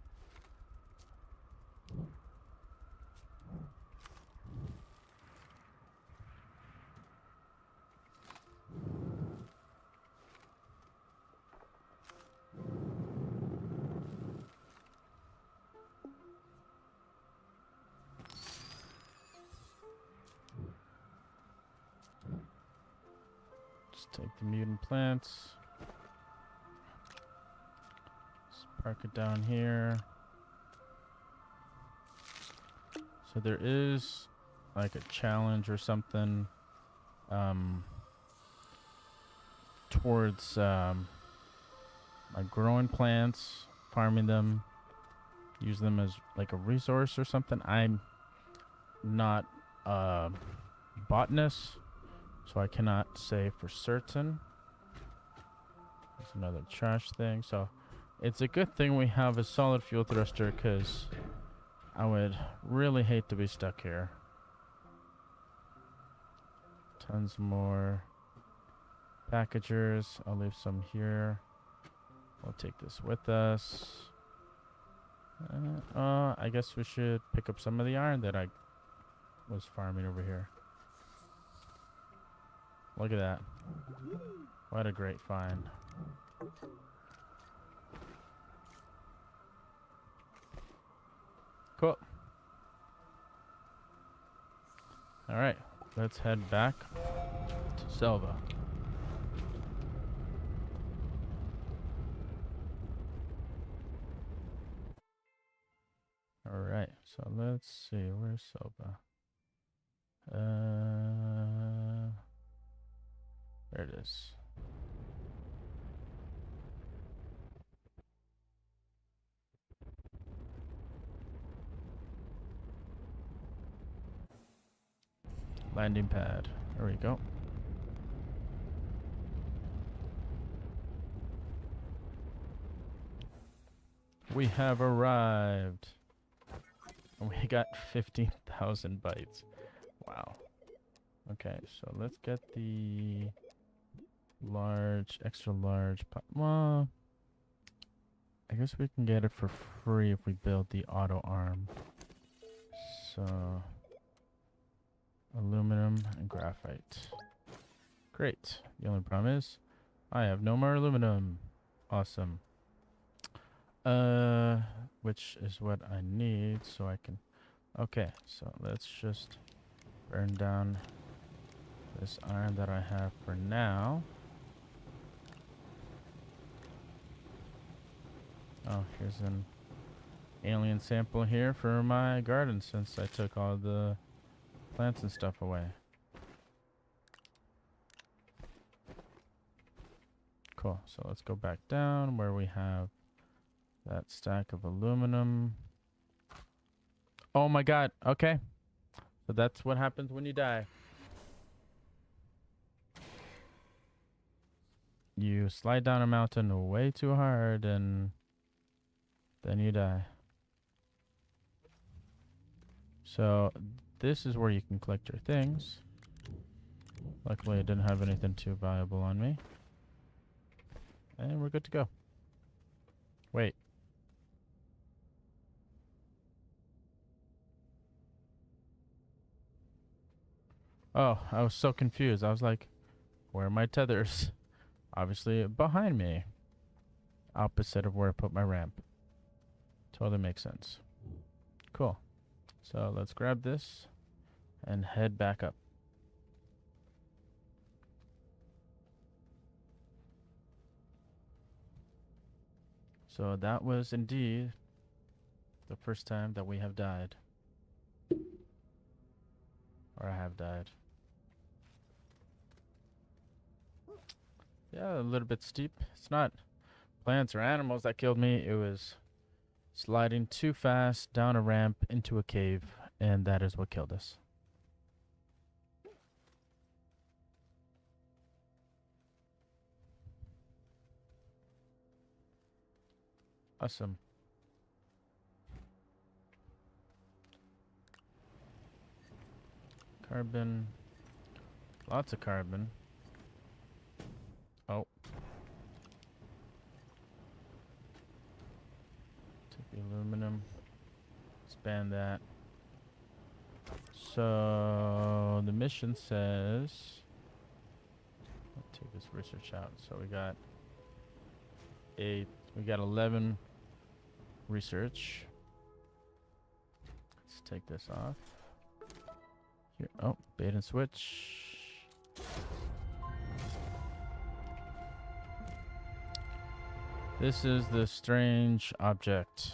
Just take the mutant plants. Just park it down here. So there is like a challenge or something towards like growing plants, farming them, use them as like a resource or something. I'm not a botanist, so I cannot say for certain. There's another trash thing. So it's a good thing we have a solid fuel thruster, because I would really hate to be stuck here. Tons more packagers. I'll leave some here. We'll take this with us. I guess we should pick up some of the iron that I was farming over here. Look at that. What a great find. Cool. Alright, let's head back to Selva. Alright, so let's see, where's Selva? There it is. Landing pad. There we go. We have arrived. And we got 15,000 bytes. Wow. Okay, so let's get the large, extra large. Well, I guess we can get it for free if we build the auto arm. So, aluminum and graphite. Great. The only problem is I have no more aluminum. Awesome. Which is what I need so I can... Okay, so let's just burn down this iron that I have for now. Oh, here's an alien sample here for my garden since I took all the plants and stuff away. Cool, so let's go back down where we have that stack of aluminum. Oh my god, okay. So that's what happens when you die. You slide down a mountain way too hard and then you die. So this is where you can collect your things. Luckily, I didn't have anything too valuable on me. And we're good to go. Wait. Oh, I was so confused. I was like, where are my tethers? Obviously, behind me. Opposite of where I put my ramp. Totally makes sense. Cool. So let's grab this and head back up. So that was indeed the first time that we have died. Or I have died. Yeah, a little bit steep. It's not plants or animals that killed me. It was sliding too fast down a ramp into a cave, and that is what killed us. Awesome. Carbon. Lots of carbon. Oh. Take the aluminum. Expand that. So the mission says, let's take this research out. So we got 11 research. Let's take this off. Here, oh, bait and switch. This is the strange object.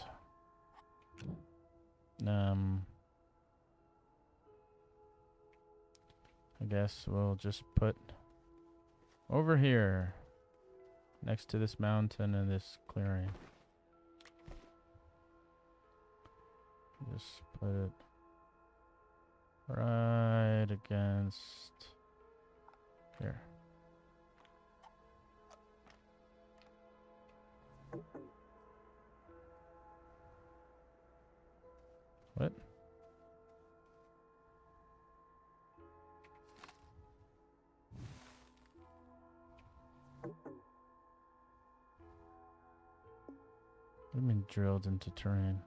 I guess we'll just put over here next to this mountain and this clearing. Just put it right against here. What? What do you mean drilled into terrain?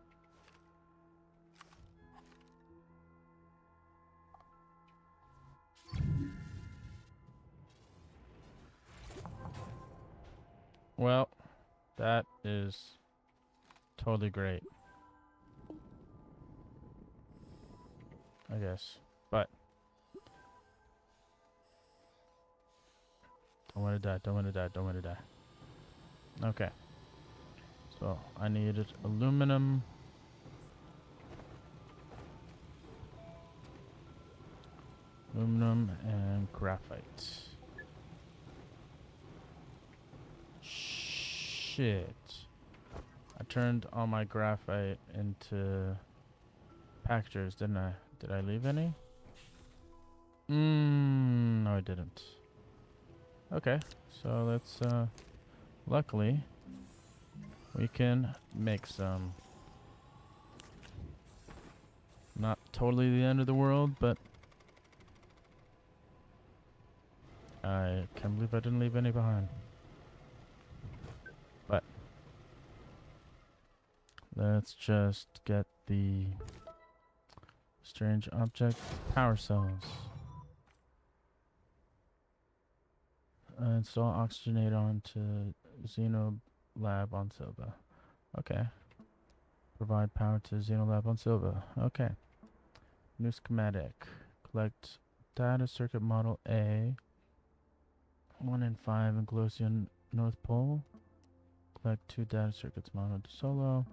Well, that is totally great, I guess. But don't want to die, don't want to die, don't want to die. Okay. So I needed aluminum. Aluminum and graphite. Shit. I turned all my graphite into packagers, didn't I? Did I leave any? No, I didn't. Okay, so let's, luckily, we can make some. Not totally the end of the world, but I can't believe I didn't leave any behind. But let's just get the strange object power cells. Install oxygenator onto Xenolab on Silva. Okay. Provide power to Xenolab on Silva. Okay. New schematic. Collect data circuit model A. 1 in 5 in Glosian North Pole. Collect 2 data circuits model desolo.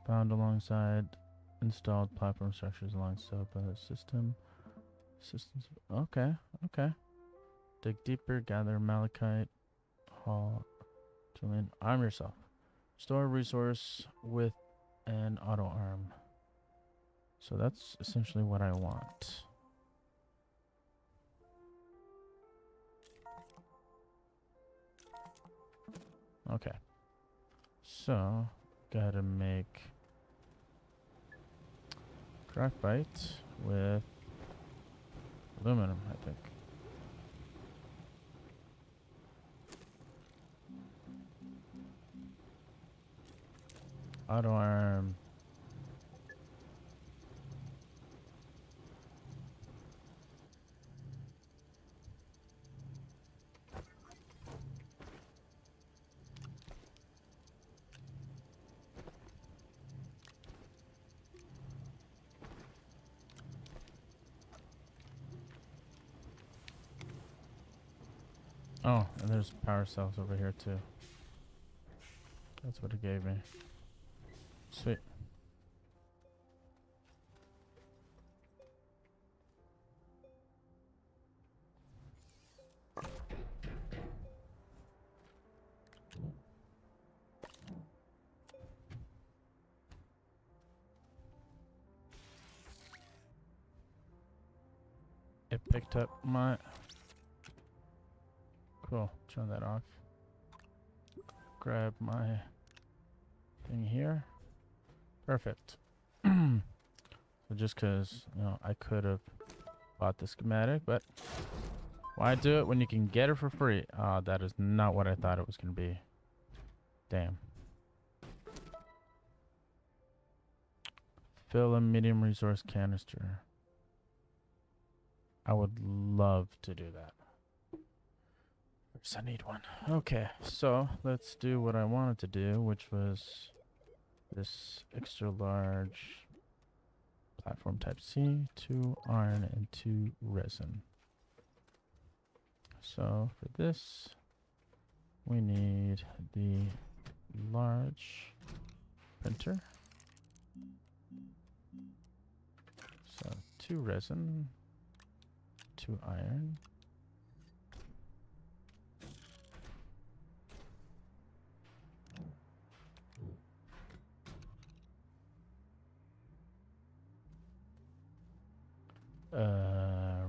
Found alongside installed platform structures along Silva system. Systems. Okay, okay. Dig deeper, gather malachite, haul, Julian, arm yourself. Store resource with an auto arm. So that's essentially what I want. Okay. So, gotta make graphite with aluminum, I think. Auto arm. Oh, and there's power cells over here too. That's what it gave me. Sweet. It picked up my... Cool. Turn that off. Grab my thing here. Perfect. So just because, you know, I could have bought the schematic, but why do it when you can get it for free? That is not what I thought it was going to be. Damn. Fill a medium resource canister. I would love to do that. First, I need one. Okay, so let's do what I wanted to do, which was this extra large platform type C, 2 iron and 2 resin. So for this, we need the large printer. So 2 resin, 2 iron.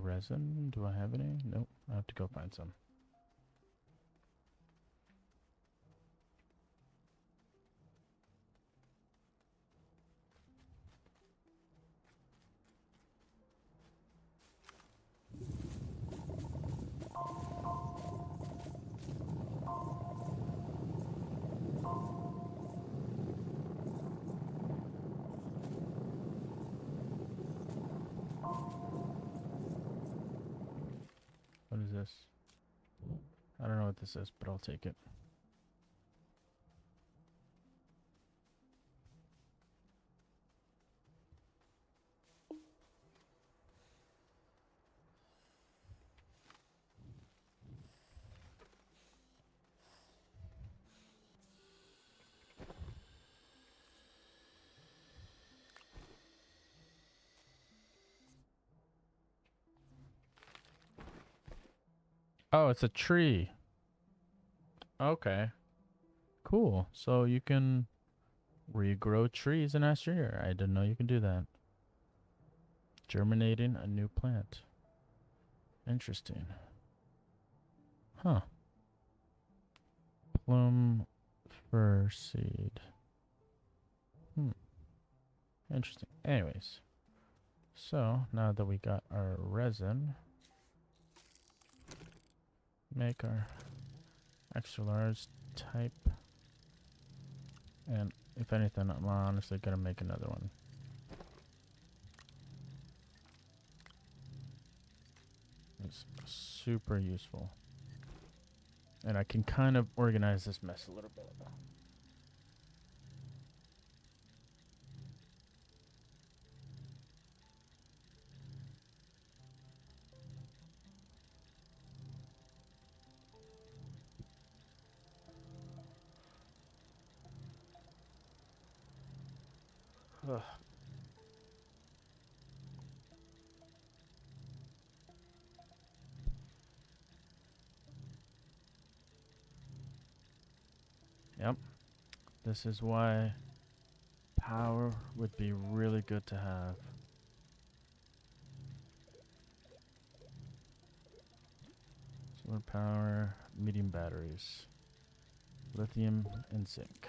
Resin, do I have any? Nope, I have to go find some. What is this? I don't know what this is, but I'll take it. Oh, it's a tree. Okay. Cool. So you can regrow trees in Astroneer. I didn't know you can do that. Germinating a new plant. Interesting. Huh. Plum fir seed. Interesting. Anyways. So, now that we got our resin, make our extra large type. And if anything, I'm honestly going to make another one. It's super useful. And I can kind of organize this mess a little bit. Ugh. Yep. This is why power would be really good to have. Solar power, medium batteries. Lithium and zinc.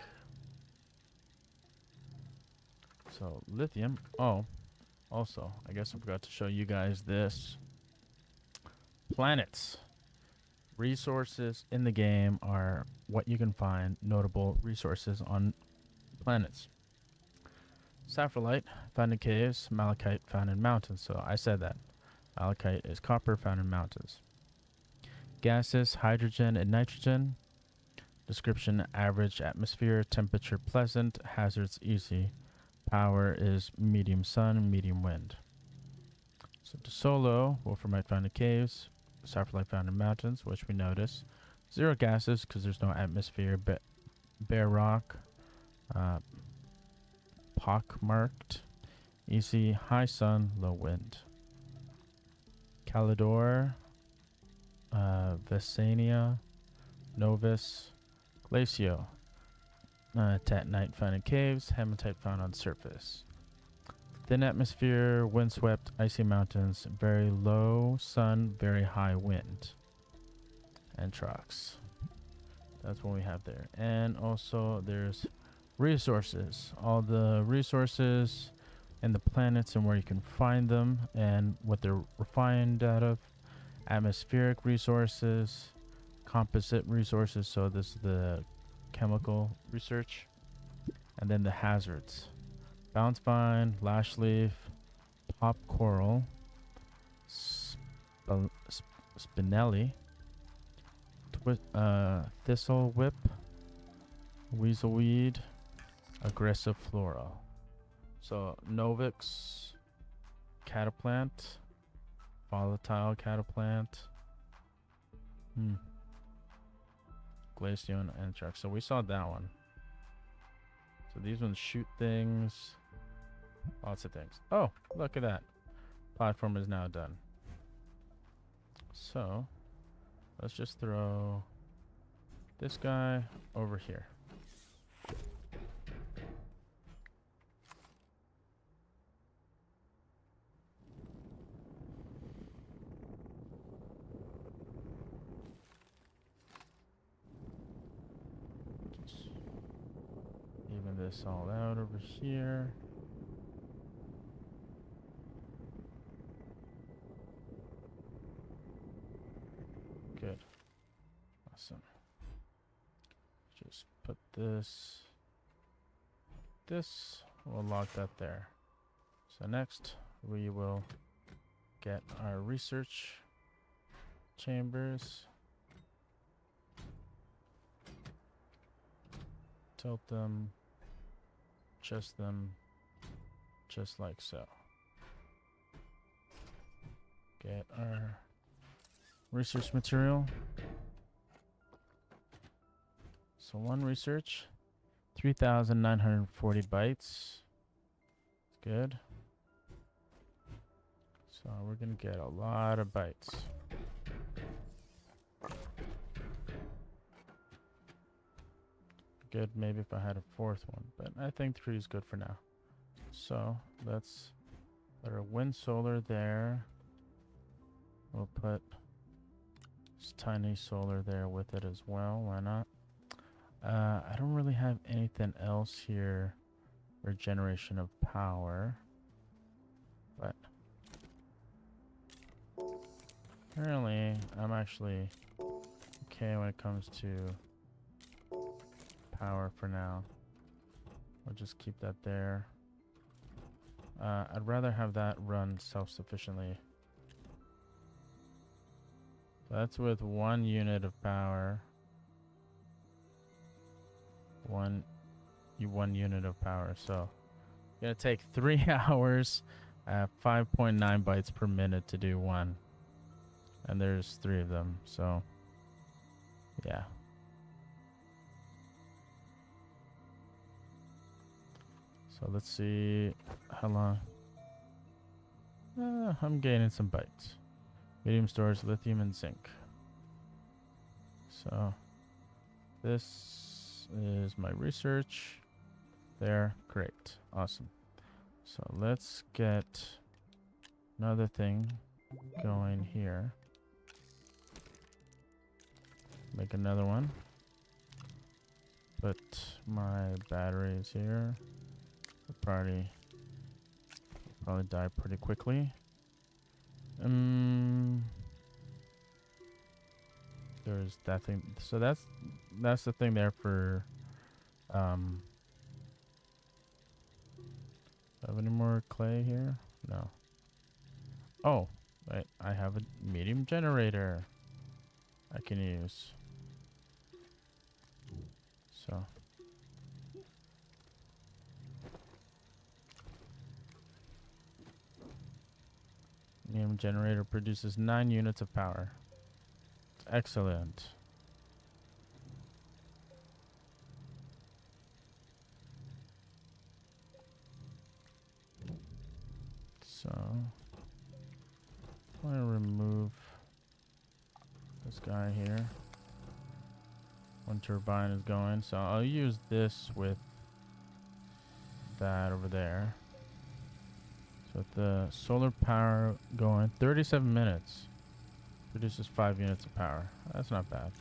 So lithium. Oh, also, I guess I forgot to show you guys this. Planets. Resources in the game are what you can find notable resources on planets. Sapphirite found in caves, malachite found in mountains. So I said that. Malachite is copper found in mountains. Gases, hydrogen and nitrogen. Description, average atmosphere, temperature pleasant, hazards easy. Power is medium sun, medium wind. So desolo, wolframite found in caves, sapphirite found in mountains, which we notice. Zero gases because there's no atmosphere. Bare rock, pockmarked, easy, high sun, low wind. Calidor, Vesania, Novus, Glacio. Tatanite found in caves, hematite found on surface. Thin atmosphere, windswept, icy mountains, very low sun, very high wind. Anthrax. That's what we have there. And also there's resources. All the resources and the planets and where you can find them and what they're refined out of. Atmospheric resources, composite resources. So this is the chemical research. And then the hazards. Bounce vine, lash leaf, pop coral, spinelli, thistle whip, weaselweed, aggressive flora. So Novix, cataplant, volatile cataplant, Glaceon, and Anthrax. So we saw that one. So these ones shoot things. Lots of things. Oh, look at that. Platform is now done. So, let's just throw this guy over here. Just even this all out over here. Good. Awesome. Just put this. We'll lock that there. So next we will get our research chambers. Tilt them. Adjust them. Just like so. Get our research material. So one research, 3,940 bytes. Good. So we're gonna get a lot of bytes. Good, maybe if I had a fourth one, but I think 3 is good for now. So let's put our wind solar there. We'll put this tiny solar there with it as well. Why not? I don't really have anything else here for generation of power, but apparently I'm actually okay when it comes to power for now. We'll just keep that there. I'd rather have that run self-sufficiently. That's with 1 unit of power. One unit of power. So it's gonna take 3 hours at 5.9 bytes per minute to do one. And there's 3 of them. So yeah. So let's see how long. I'm gaining some bytes. Medium storage, lithium and zinc. So this is my research. There, great, awesome. So let's get another thing going here. Make another one. put my batteries here. They'll probably die pretty quickly. There's that thing. So that's the thing there for have any more clay here? No. Oh, wait, I have a medium generator I can use. So medium generator produces 9 units of power. Excellent. So I'm gonna remove this guy here. One turbine is going, so I'll use this with that over there. So with the solar power going, 37 minutes produces 5 units of power. That's not bad.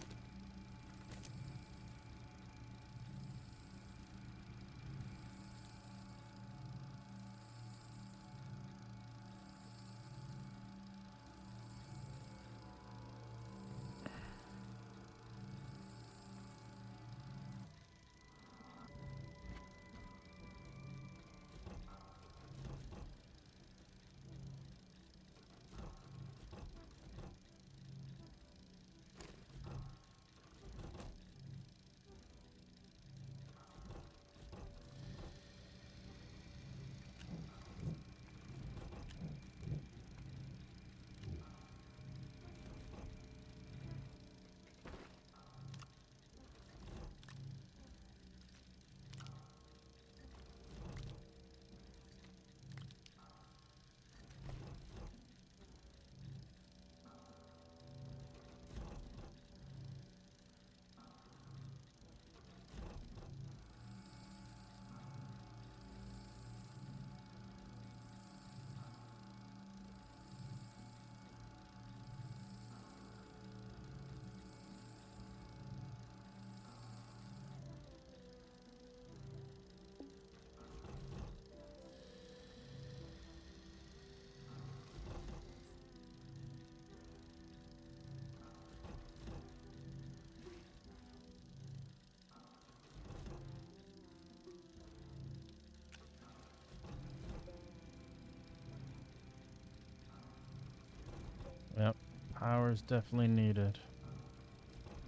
Yep, power is definitely needed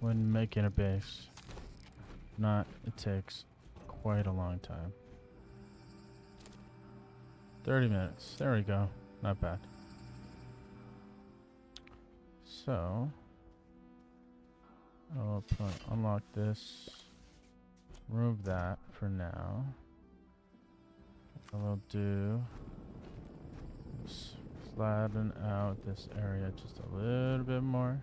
when making a base. If not, it takes quite a long time. 30 minutes. There we go. Not bad. So, I'll unlock this. Remove that for now. What I'll do is flatten out this area just a little bit more.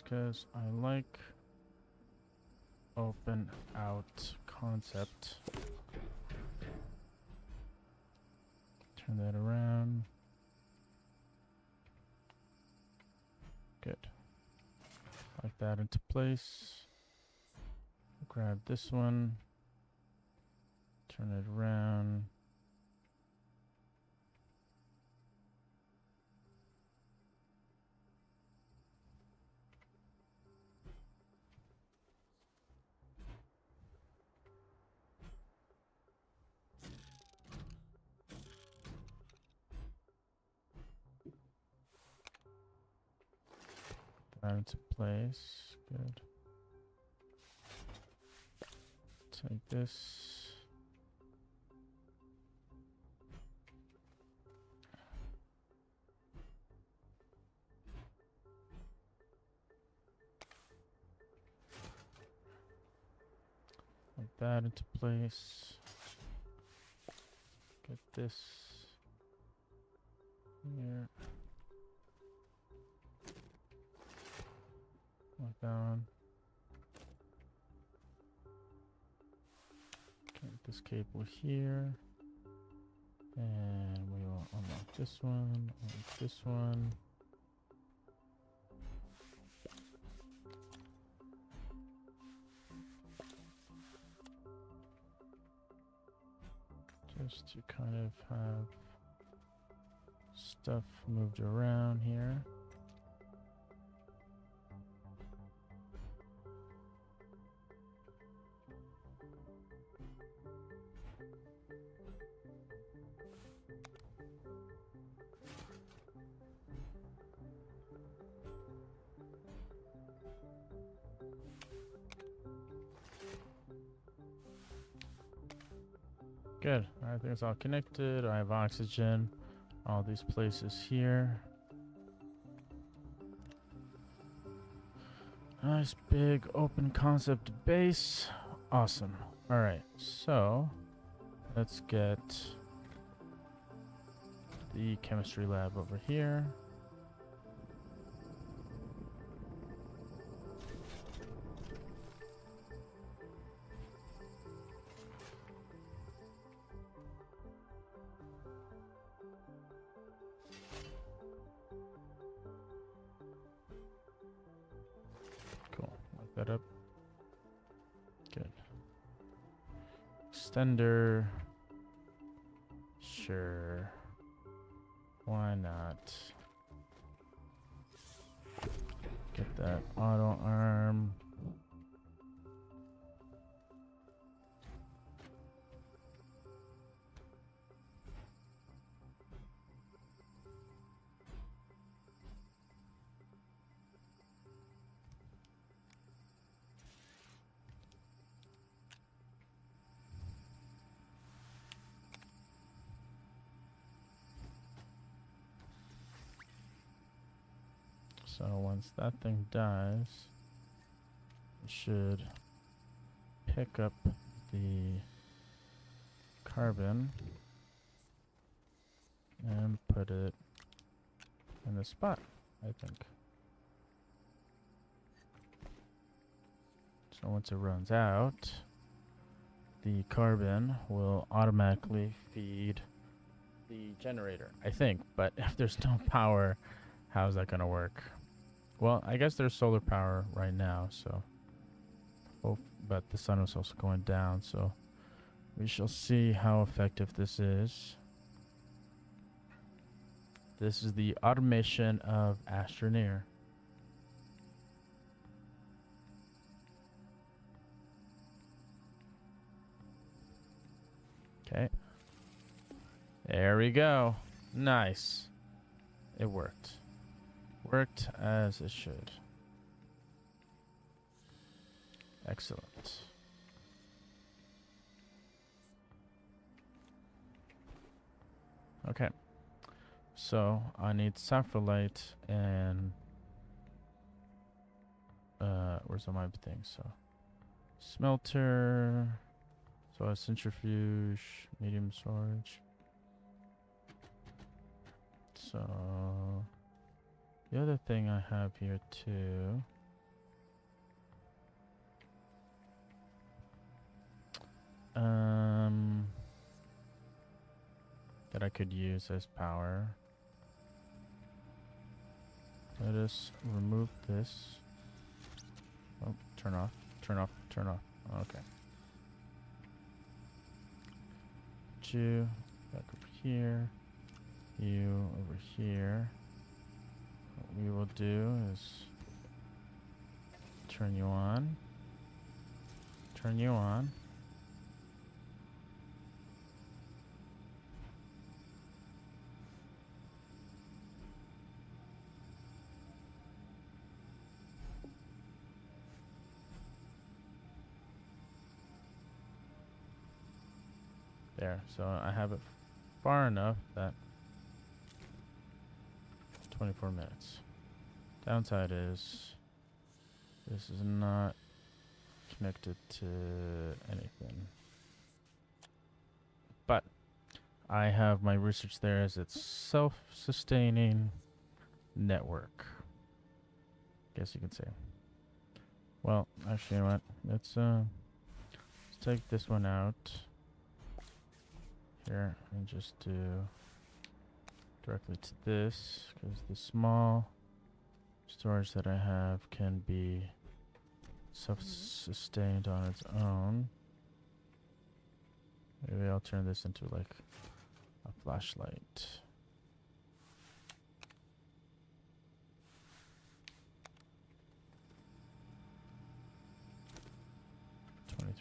Because I like open out concept. Turn that around. Good. Like that into place. Grab this one. Turn it around. that into place. Good. Take this. Like that into place. Get this here. Like that one. Get this cable here. And we will unlock this one, unlock this one. Just to kind of have stuff moved around here. Good. I think it's all connected. I have oxygen. All these places here. Nice big open concept base. Awesome. All right. So let's get the chemistry lab over here. That up. Good. Extender. Sure. Why not? Get that auto arm. So once that thing dies, it should pick up the carbon and put it in the spot, I think. So once it runs out, the carbon will automatically feed the generator, I think. But if there's no power, how's that going to work? Well, I guess there's solar power right now, so. Oh, but the sun is also going down, so we shall see how effective this is. This is the automation of Astroneer. Okay. There we go. Nice. It worked. Worked as it should. Excellent. Okay. So I need sapphirite and where's all my things? So smelter. So a centrifuge, medium storage. So the other thing I have here too that I could use as power. Let us remove this. Oh, turn off, turn off, turn off. Okay. You back over here. You over here. What we will do is turn you on. Turn you on. There. So I have it far enough that 24 minutes. Downside is this is not connected to anything. But I have my research there as it's self-sustaining network. Guess you could say. Well, actually, you know what? Let's take this one out here and just do directly to this, because the small storage that I have can be self-sustained on its own. Maybe I'll turn this into like a flashlight.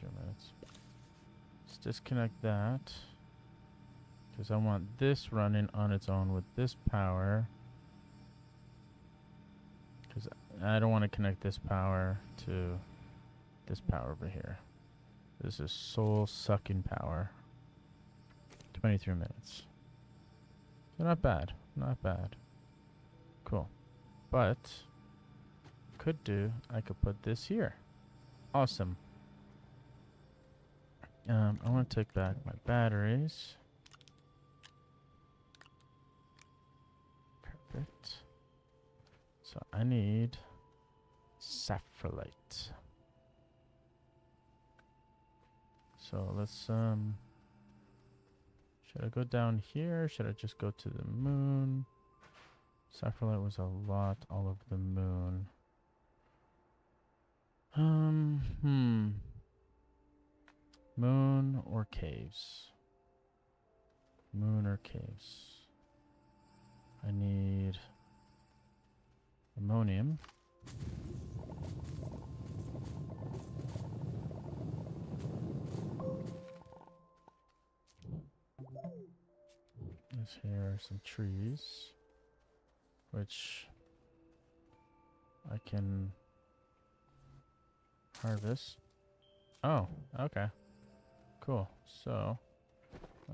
Minutes. Let's disconnect that because I want this running on its own with this power, because I don't want to connect this power to this power over here. This is soul sucking power. 23 minutes. So not bad. Not bad. Cool. But I could put this here. Awesome. I want to take back my batteries. Perfect. So I need sapphirite. So let's should I go down here? Should I just go to the moon? Sapphirite was a lot all over the moon. Moon or caves? Moon or caves? I need ammonium. Here are some trees, which I can harvest. Oh, okay. Cool. So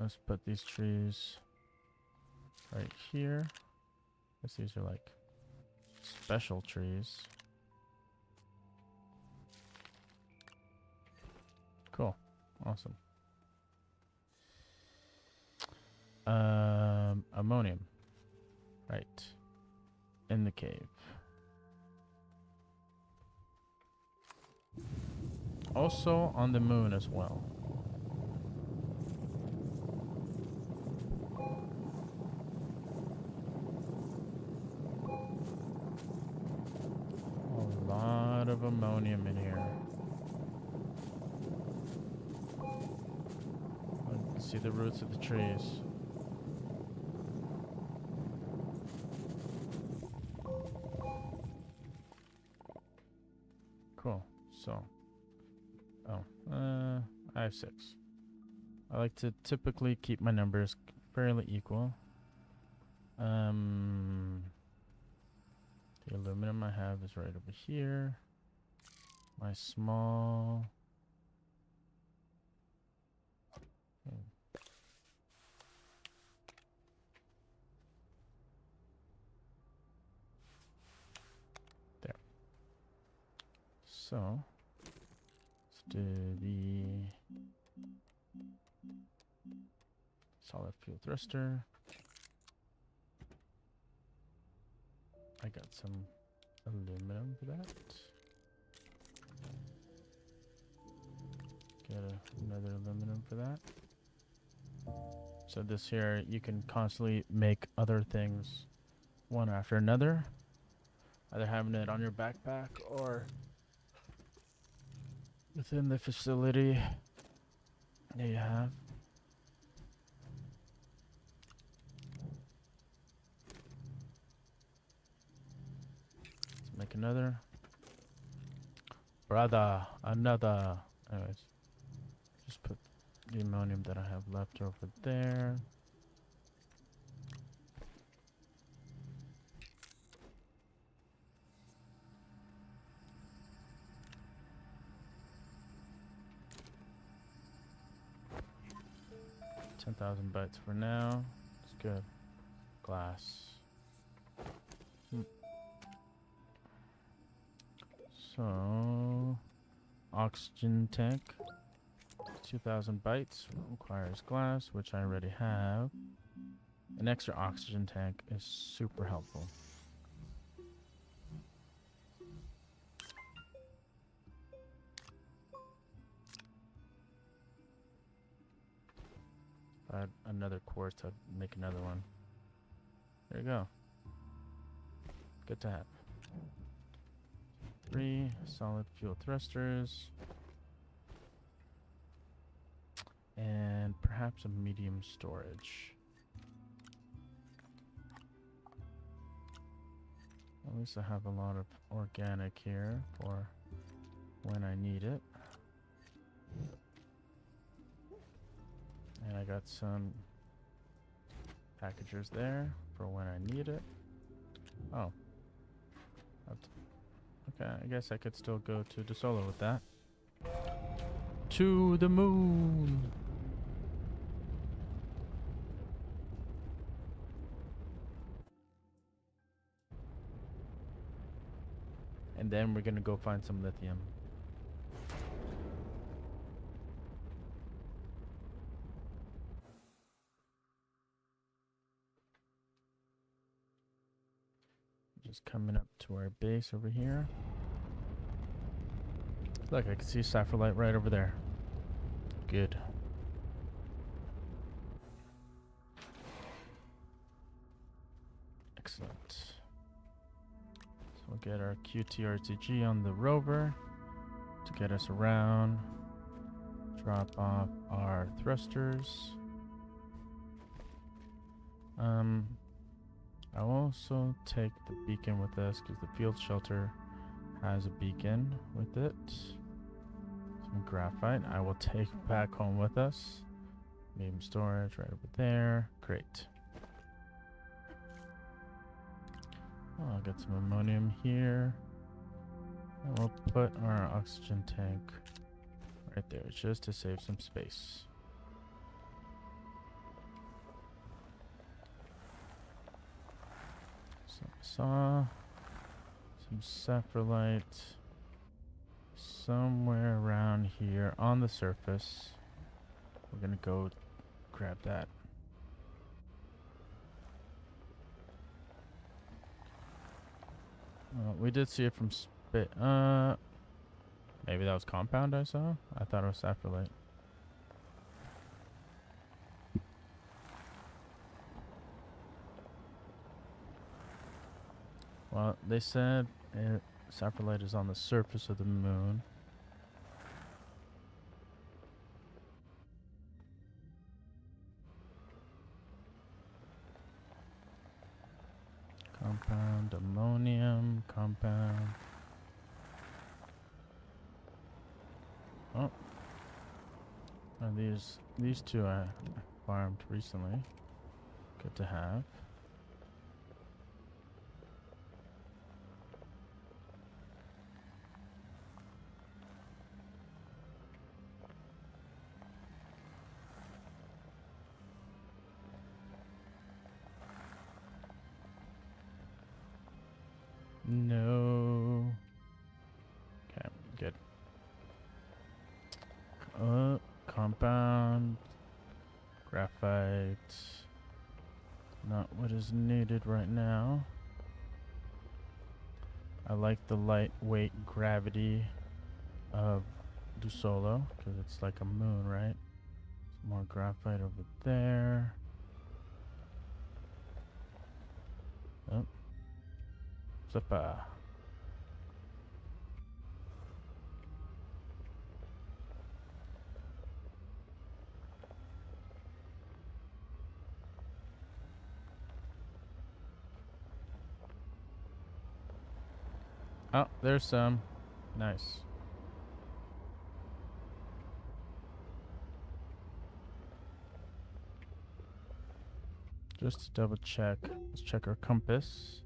let's put these trees right here. I guess these are like special trees. Cool. Awesome. Ammonium. Right. In the cave. Also on the moon as well. A lot of ammonium in here. I can see the roots of the trees. Cool. So, I have 6. I like to typically keep my numbers fairly equal. The aluminum I have is right over here. My small... There. So, let's do the solid fuel thruster. I got some aluminum for that. Get another aluminum for that. So this here, you can constantly make other things one after another. Either having it on your backpack or within the facility that you have. Let's make another. Brother, another. Anyways, just put the ammonium that I have left over there. 10,000 bytes for now. It's good. Glass. So, oxygen tank. 2,000 bytes requires glass, which I already have. An extra oxygen tank is super helpful. If I had another quartz, I'd make another one. There you go. Good to have. 3 solid fuel thrusters. And perhaps a medium storage. At least I have a lot of organic here for when I need it. And I got some packagers there for when I need it. Oh. Okay, I guess I could still go to desolo with that. To the moon! And then we're gonna go find some lithium. Just coming up to our base over here. Look, I can see sapphirite right over there. Good. Excellent. So we'll get our QTRTG on the rover to get us around. Drop off our thrusters. I'll also take the beacon with us because the field shelter has a beacon with it. Some graphite I will take back home with us. Medium storage right over there. Great. Oh, I'll get some ammonium here. And we'll put our oxygen tank right there just to save some space. Some saw, some sapphirite somewhere around here on the surface. We're gonna go grab that. We did see it from maybe that was compound I saw? I thought it was sapphirite. Well, they said sapphirite is on the surface of the moon. Compound, ammonium, compound. Oh. These two I farmed recently. Good to have. No. Okay, good. Compound. Graphite. Not what is needed right now. I like the lightweight gravity of desolo because it's like a moon, right? Some more graphite over there. Oh. Flipper. Oh, there's some. Nice. Just to double check. Let's check our compass.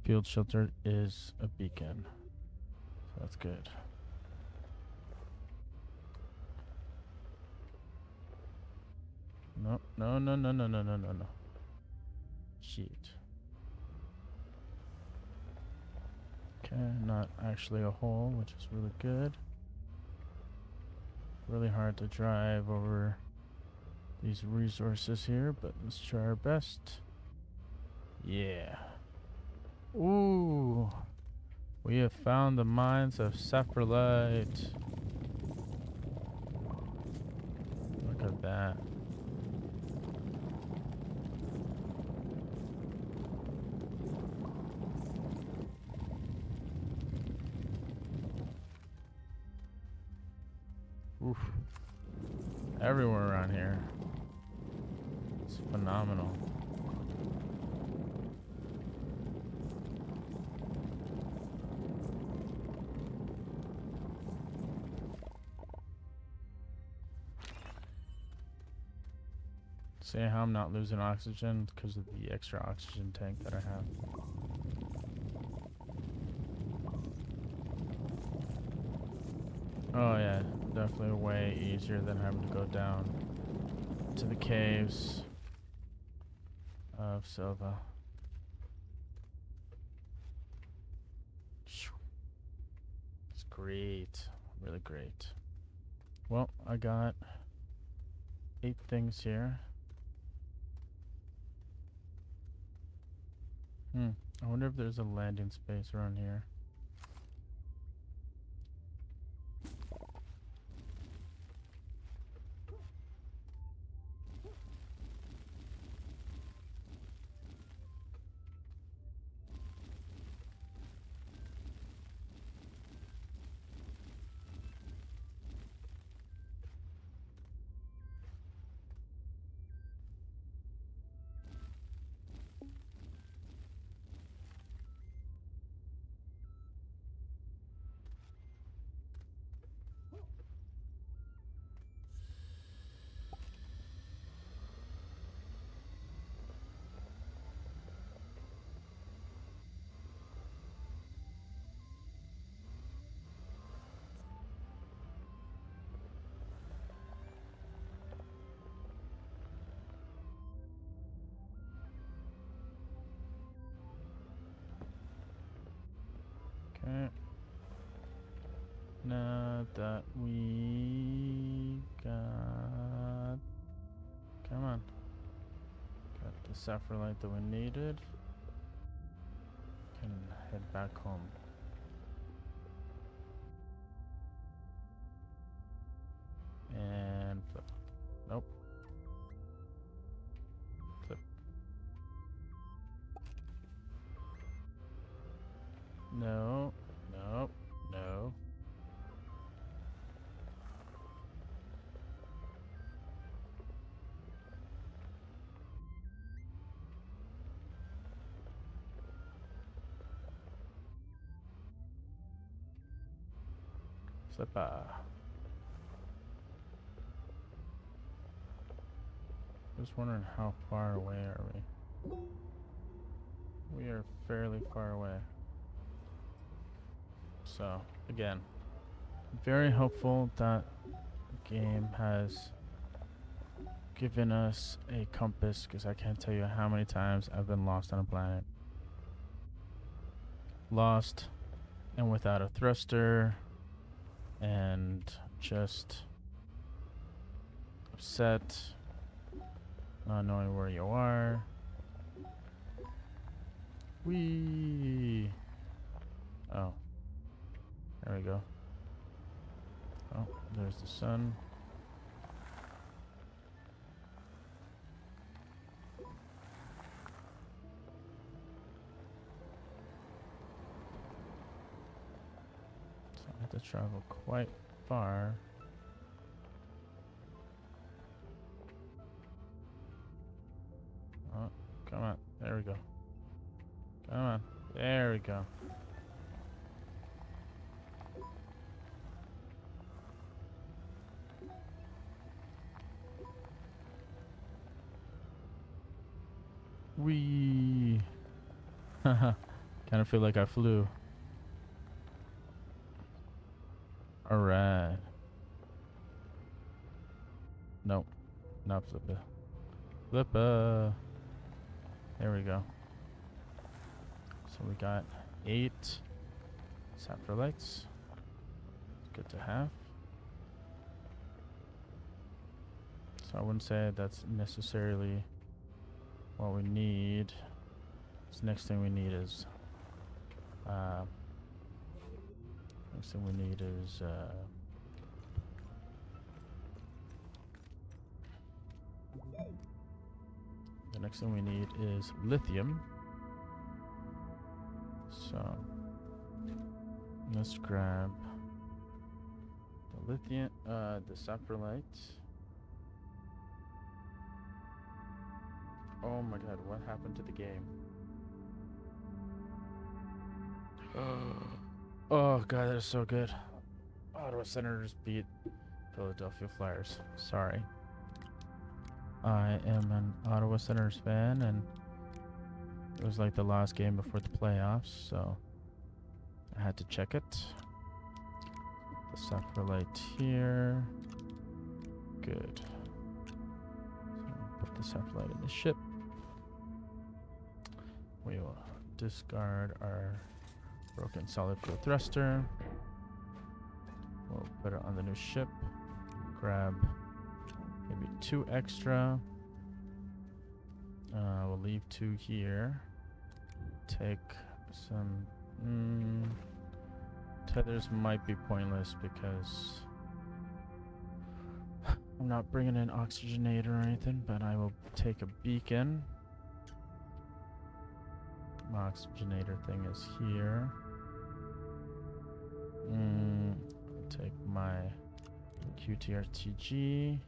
Field shelter is a beacon. So that's good. No, no, no, no, no, no, no, no, no. Shit. Okay, not actually a hole, which is really good. Really hard to drive over these resources here, but let's try our best. Yeah. Ooh. We have found the mines of saprolite. Look at that. Oof. Everywhere around here. It's phenomenal. See how I'm not losing oxygen because of the extra oxygen tank that I have. Oh yeah, definitely way easier than having to go down to the caves of Silva. It's great, really great. Well, I got 8 things here. I wonder if there's a landing space around here. Okay. Now that we got... Come on. Got the saprolite that we needed. Can head back home. And flip. Nope. Flip. No. No. No. Flipper. Just wondering how far away are we? We are fairly far away. So, again, very helpful that the game has given us a compass, because I can't tell you how many times I've been lost on a planet. Lost and without a thruster and just upset, not knowing where you are. Whee! Oh. There we go. Oh, there's the sun. So I have to travel quite far. Oh, come on. There we go. Come on. There we go. Wee. Haha. Kind of feel like I flew. Alright. Nope. Not flip it. Flippa. There we go. So we got 8 saprolites. Good to have. So I wouldn't say that's necessarily what we need. This next thing we need is the next thing we need is lithium. So let's grab the lithium, the saprolite. Oh my god, what happened to the game? Oh god, that is so good. Ottawa Senators beat Philadelphia Flyers. Sorry. I am an Ottawa Senators fan, and it was like the last game before the playoffs, so I had to check it. The saprolite here. Good. So put the saprolite in the ship. We will discard our broken solid fuel thruster. We'll put it on the new ship. Grab maybe 2 extra. We'll leave 2 here. Take some... tethers might be pointless because I'm not bringing an oxygenator or anything, but I will take a beacon. My oxygenator thing is here. Take my QTRTG.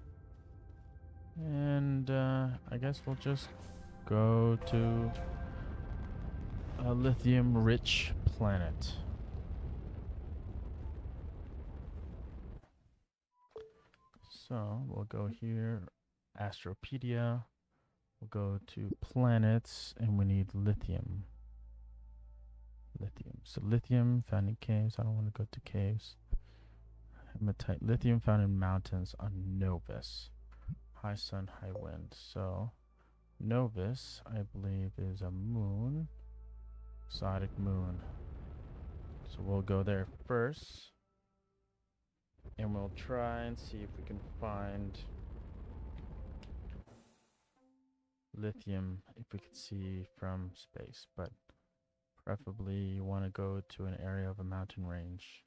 And I guess we'll just go to a lithium-rich planet. So we'll go here, Astropedia. We'll go to planets, and we need lithium. Lithium. So lithium found in caves. I don't want to go to caves. Hematite. Lithium found in mountains on Novus. High sun, high wind. So Novus, I believe, is a moon. Exotic moon. So we'll go there first. And we'll try and see if we can find lithium, if we could see from space, but preferably you want to go to an area of a mountain range.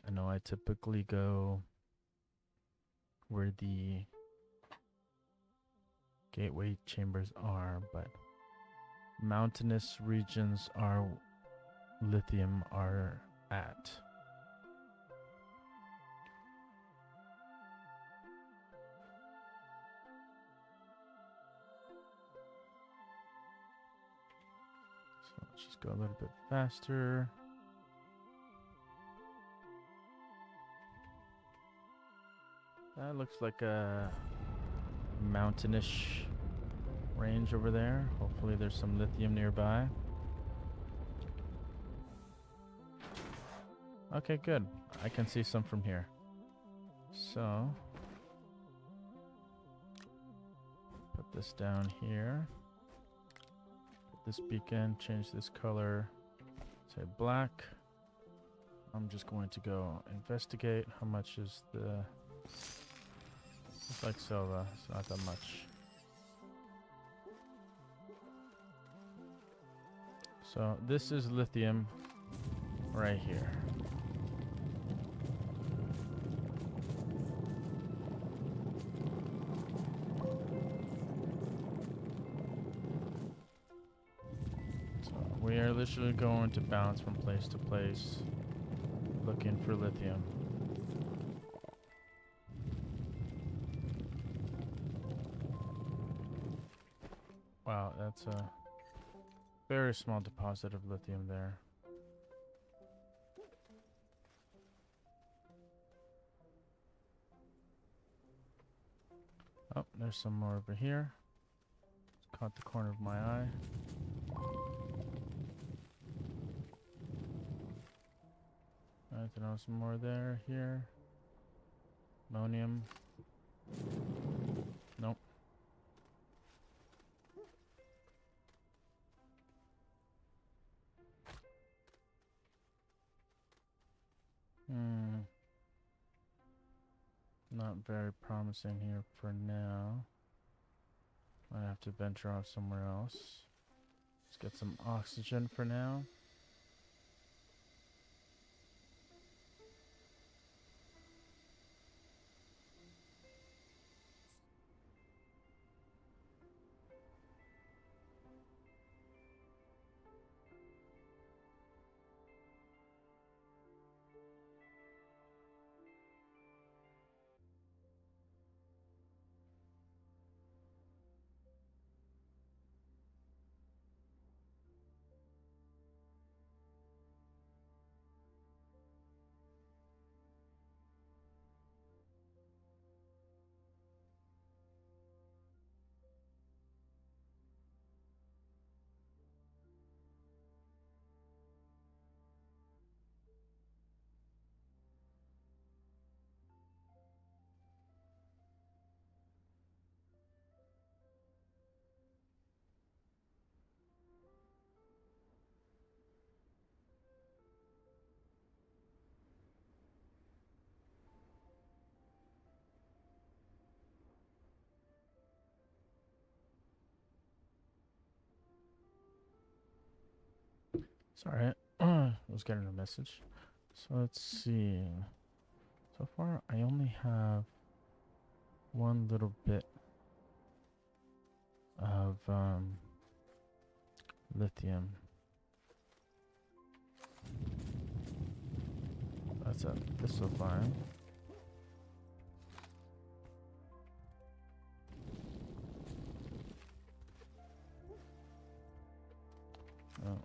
I know I typically go where the gateway chambers are, but mountainous regions are lithium are at. So let's just go a little bit faster. That looks like a mountainish range over there. Hopefully there's some lithium nearby. Okay, good. I can see some from here. So put this down here. Put this beacon, change this color, say black. I'm just going to go investigate. How much is the... It's like silver, it's not that much. So this is lithium right here. So we are literally going to bounce from place to place looking for lithium. Wow, that's a very small deposit of lithium there. Oh, there's some more over here. Caught the corner of my eye. Anything else more there? Here? Ammonium? Nope. Not very promising here for now. Might have to venture off somewhere else. Let's get some oxygen for now. Sorry, I was getting a message. So let's see. So far, I only have one little bit of lithium. That's a this'll fine. Oh.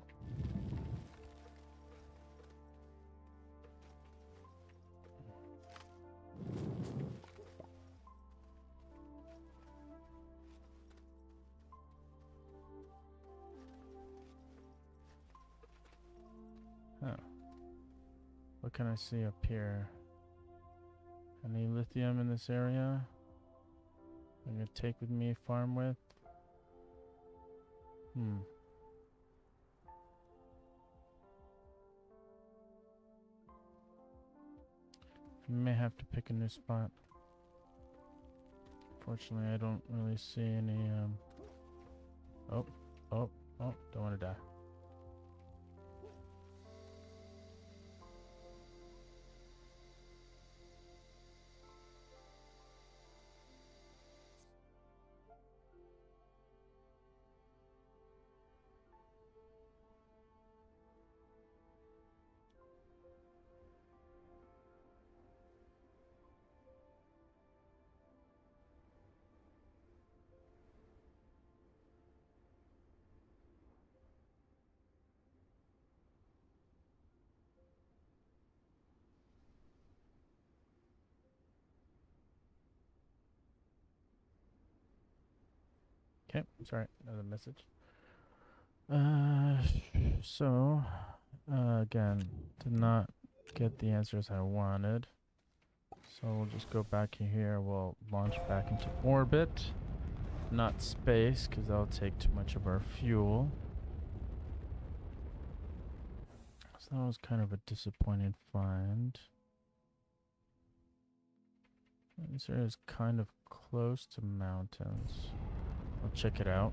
Huh. What can I see up here? Any lithium in this area? I'm gonna take with me, farm with? May have to pick a new spot. Fortunately, I don't really see any, Oh, don't want to die. Okay, sorry, another message. So, again, did not get the answers I wanted. So we'll just go back here. We'll launch back into orbit, not space, because that'll take too much of our fuel. So that was kind of a disappointing find. This area is kind of close to mountains. I'll check it out.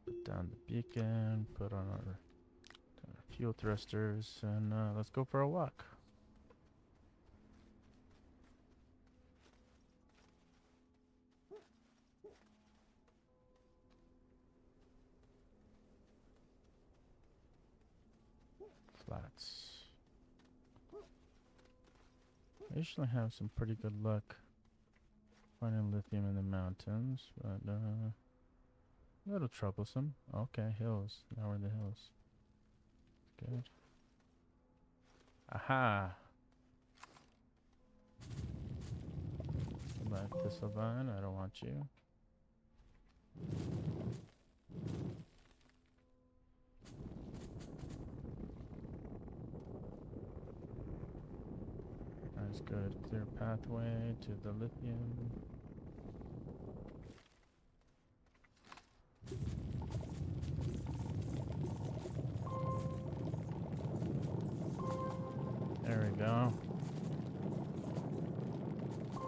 Put down the beacon, put on our fuel thrusters, and let's go for a walk. Flats. I usually have some pretty good luck finding lithium in the mountains, but a little troublesome. Okay, hills. Now we're in the hills. Good. Aha! Black thistle vine, I don't want you. That's good. Clear pathway to the lithium. There we go.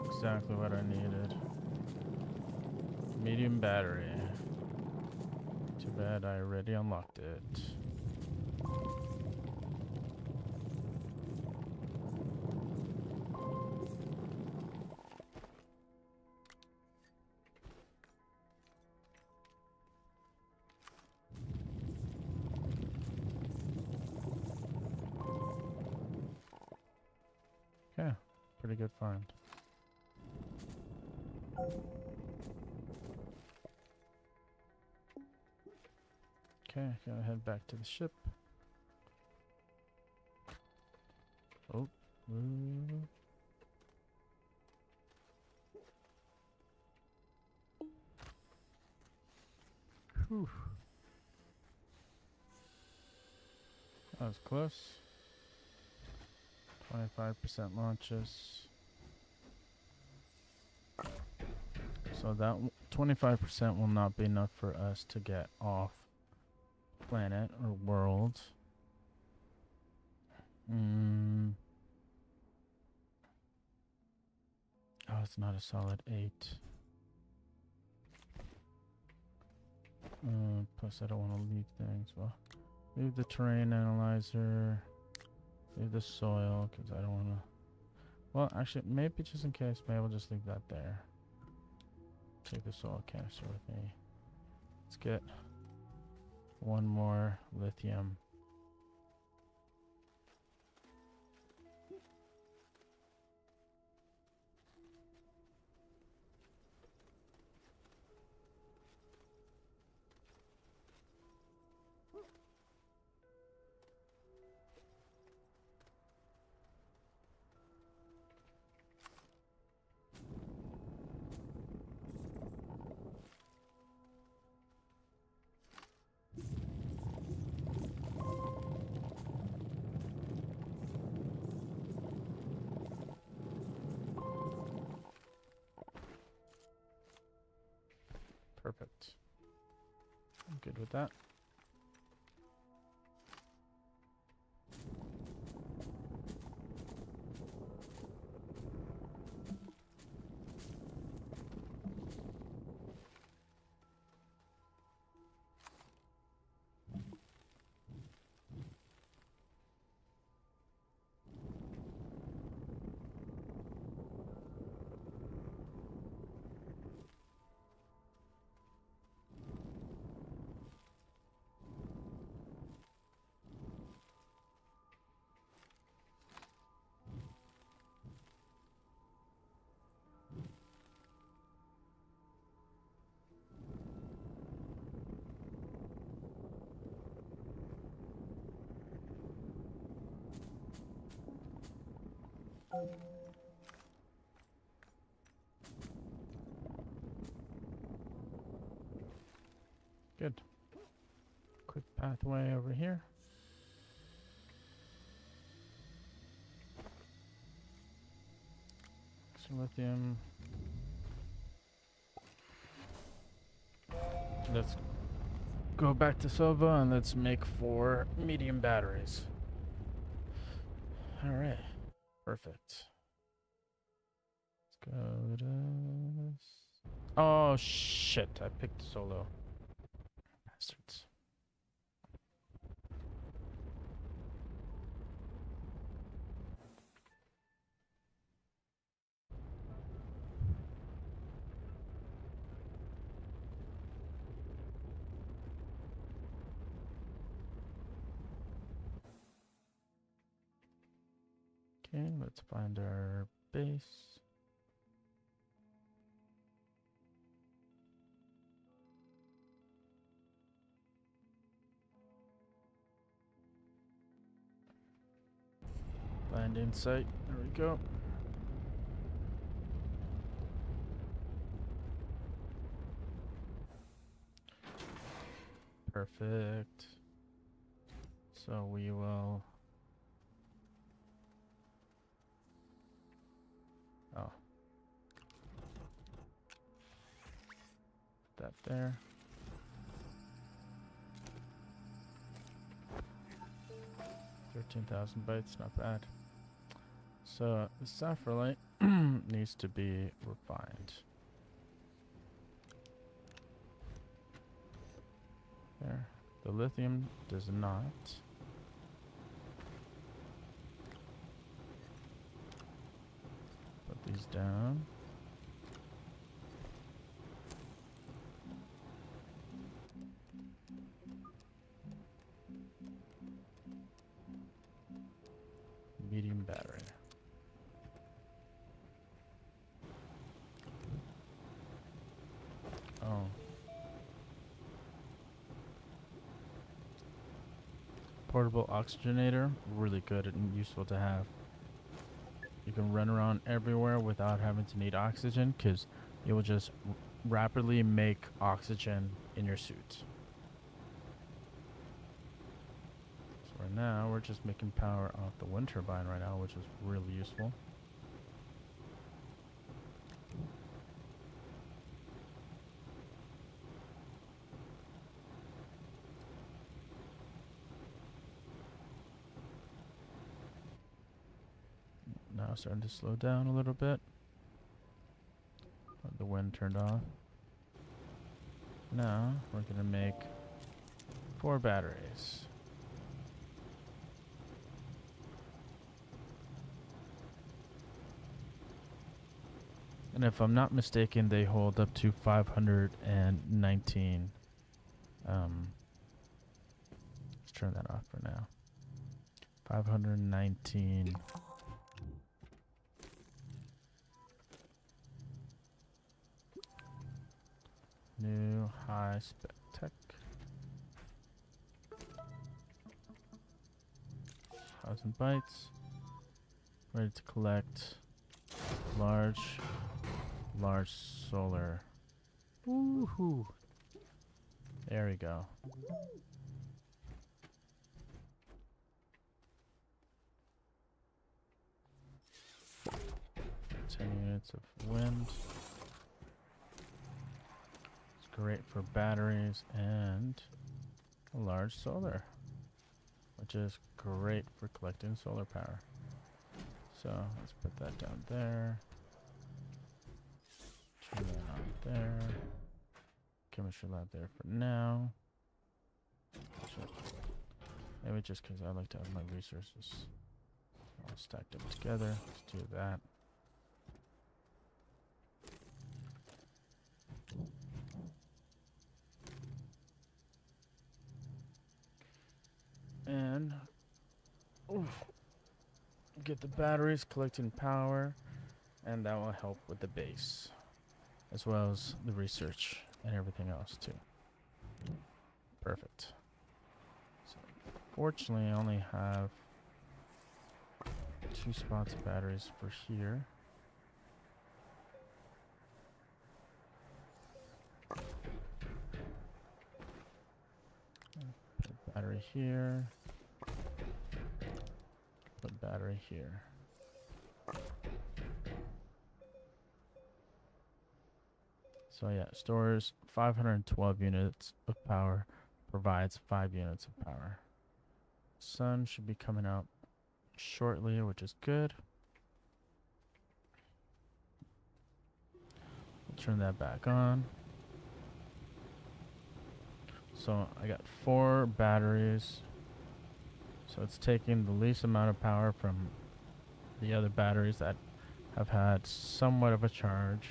Exactly what I needed. Medium battery. Too bad I already unlocked it. Yeah, pretty good find. Okay, gotta head back to the ship. Oh, whew. That was close. 25% launches. So that 25% will not be enough for us to get off planet or world. Oh, it's not a solid 8. Plus, I don't want to leave things. Well, leave the terrain analyzer. Leave the soil, because I don't want to... Well, actually, maybe just in case, maybe I'll just leave that there. Take the soil canister with me. Let's get one more lithium. Perfect. I'm good with that. Good. Quick pathway over here. Some lithium. Let's go back to Sova and let's make 4 medium batteries. Alright. Perfect. Let's go to this. Oh shit, I picked solo. Bastards. Okay, let's find our base. Land in sight. There we go. Perfect. So we will... Oh. Put that there. 13,000 bytes, not bad. So the sapphire needs to be refined. There. The lithium does not. Put these down. Medium battery. Oh. Portable oxygenator, really good and useful to have. You can run around everywhere without having to need oxygen, because you will just rapidly make oxygen in your suit. So right now, we're just making power off the wind turbine right now, which is really useful. Now starting to slow down a little bit. The wind turned off. Now we're going to make 4 batteries. And if I'm not mistaken, they hold up to 519. Let's turn that off for now. 519. New high spec tech. 1,000 bytes. Ready to collect large solar. Woohoo! There we go. 10 units of wind. It's great for batteries and a large solar, which is great for collecting solar power. So let's put that down there. Turn that on there. Chemistry lab there for now. Maybe just because I like to have my resources all stacked up together. Let's do that. And get the batteries collecting power, and that will help with the base, as well as the research and everything else too. Perfect. So, fortunately, I only have 2 spots of batteries for here. Put battery here. Put battery here. So yeah, stores 512 units of power, provides 5 units of power. Sun should be coming out shortly, which is good. We'll turn that back on. So I got 4 batteries. So it's taking the least amount of power from the other batteries that have had somewhat of a charge.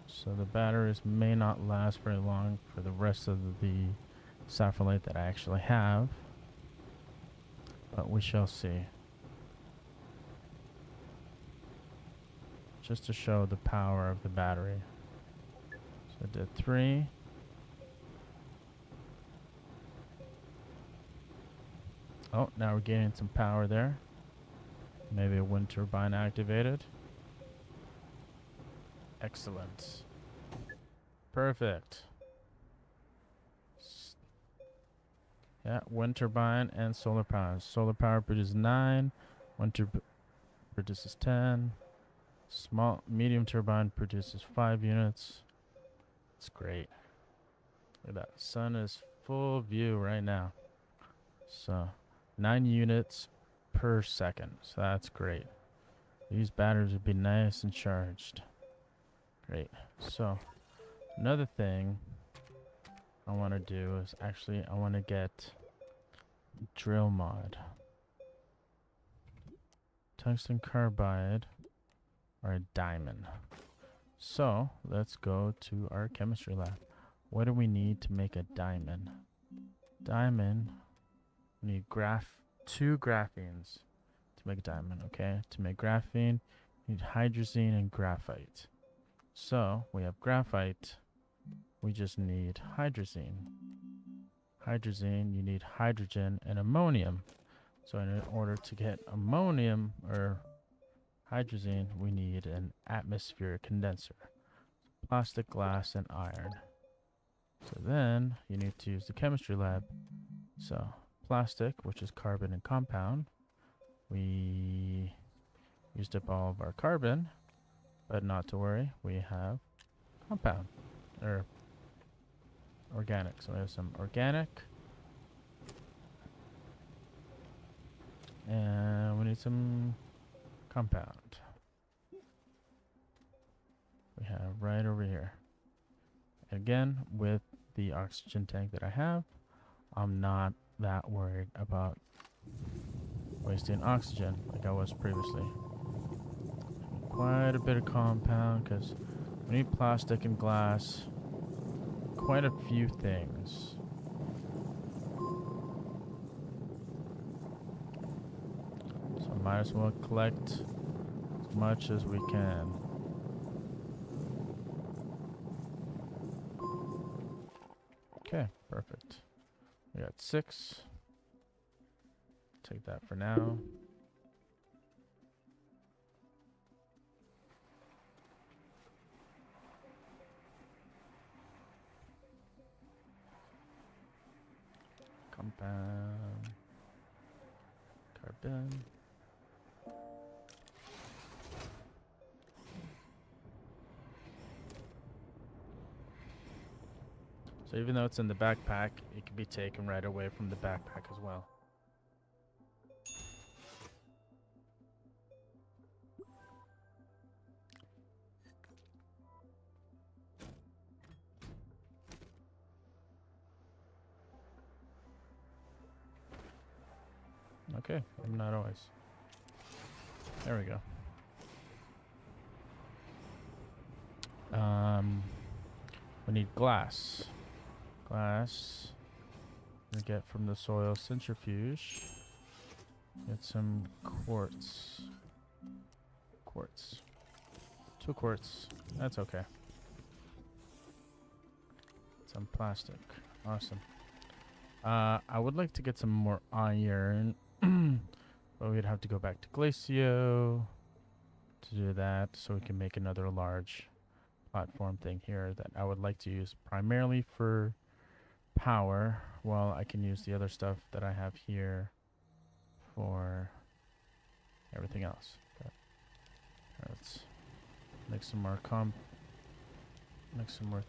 So the batteries may not last very long for the rest of the sapphire that I actually have, but we shall see. Just to show the power of the battery. So I did 3. Oh, now we're getting some power there. Maybe a wind turbine activated. Excellent. Perfect. Yeah, wind turbine and solar power. Solar power produces 9. Produces 10. Medium turbine produces 5 units. It's great. Look at that. Sun is full view right now. So 9 units per second. So that's great. These batteries would be nice and charged. Great. So another thing I want to do is actually I want to get drill mod. Tungsten carbide or a diamond. So let's go to our chemistry lab. What do we need to make a diamond? Diamond, we need 2 graphenes to make a diamond, okay? To make graphene, you need hydrazine and graphite. So we have graphite, we just need hydrazine. Hydrazine, you need hydrogen and ammonium. So in order to get ammonium or hydrazine, we need an atmospheric condenser. Plastic, glass, and iron. So then you need to use the chemistry lab. So plastic, which is carbon and compound. We used up all of our carbon, but not to worry, we have compound or organic. So we have some organic. And we need some compound. We have right over here. Again, with the oxygen tank that I have, I'm not that worried about wasting oxygen like I was previously. Quite a bit of compound because we need plastic and glass. Quite a few things. So might as well collect as much as we can. Okay, perfect. We got 6. Take that for now. Compound. Carbon. So even though it's in the backpack, it can be taken right away from the backpack as well. Okay, I'm not always. There we go. We need glass. Glass. We get from the soil centrifuge. Get some quartz. Quartz. 2 quartz. That's okay. Some plastic. Awesome. I would like to get some more iron. But we'd have to go back to Glacio to do that, so we can make another large platform thing here that I would like to use primarily for power, while I can use the other stuff that I have here for everything else. But let's make some more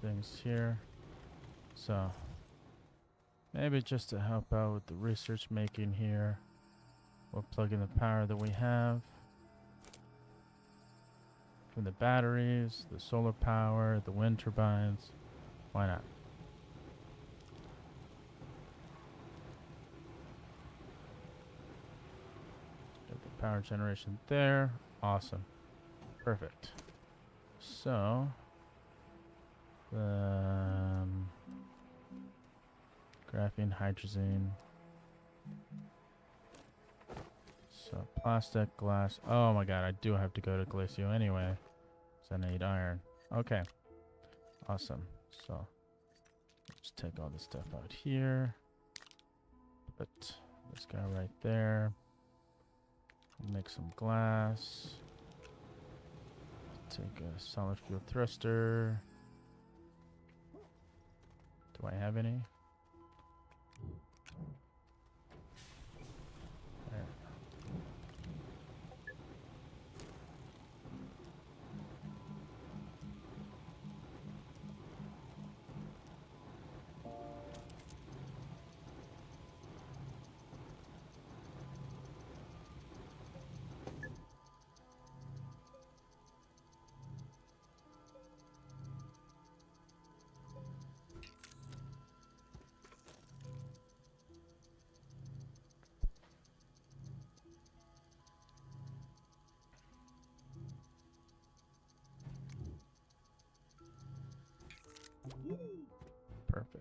things here. So maybe just to help out with the research making here, we'll plug in the power that we have from the batteries, the solar power, the wind turbines. Why not? Get the power generation there. Awesome. Perfect. So, graphene, hydrazine. So plastic, glass. Oh my god, I do have to go to Glacio anyway, so I need iron. Okay, awesome. So let's take all this stuff out here. Put this guy right there. Make some glass. Take a solid fuel thruster. Do I have any?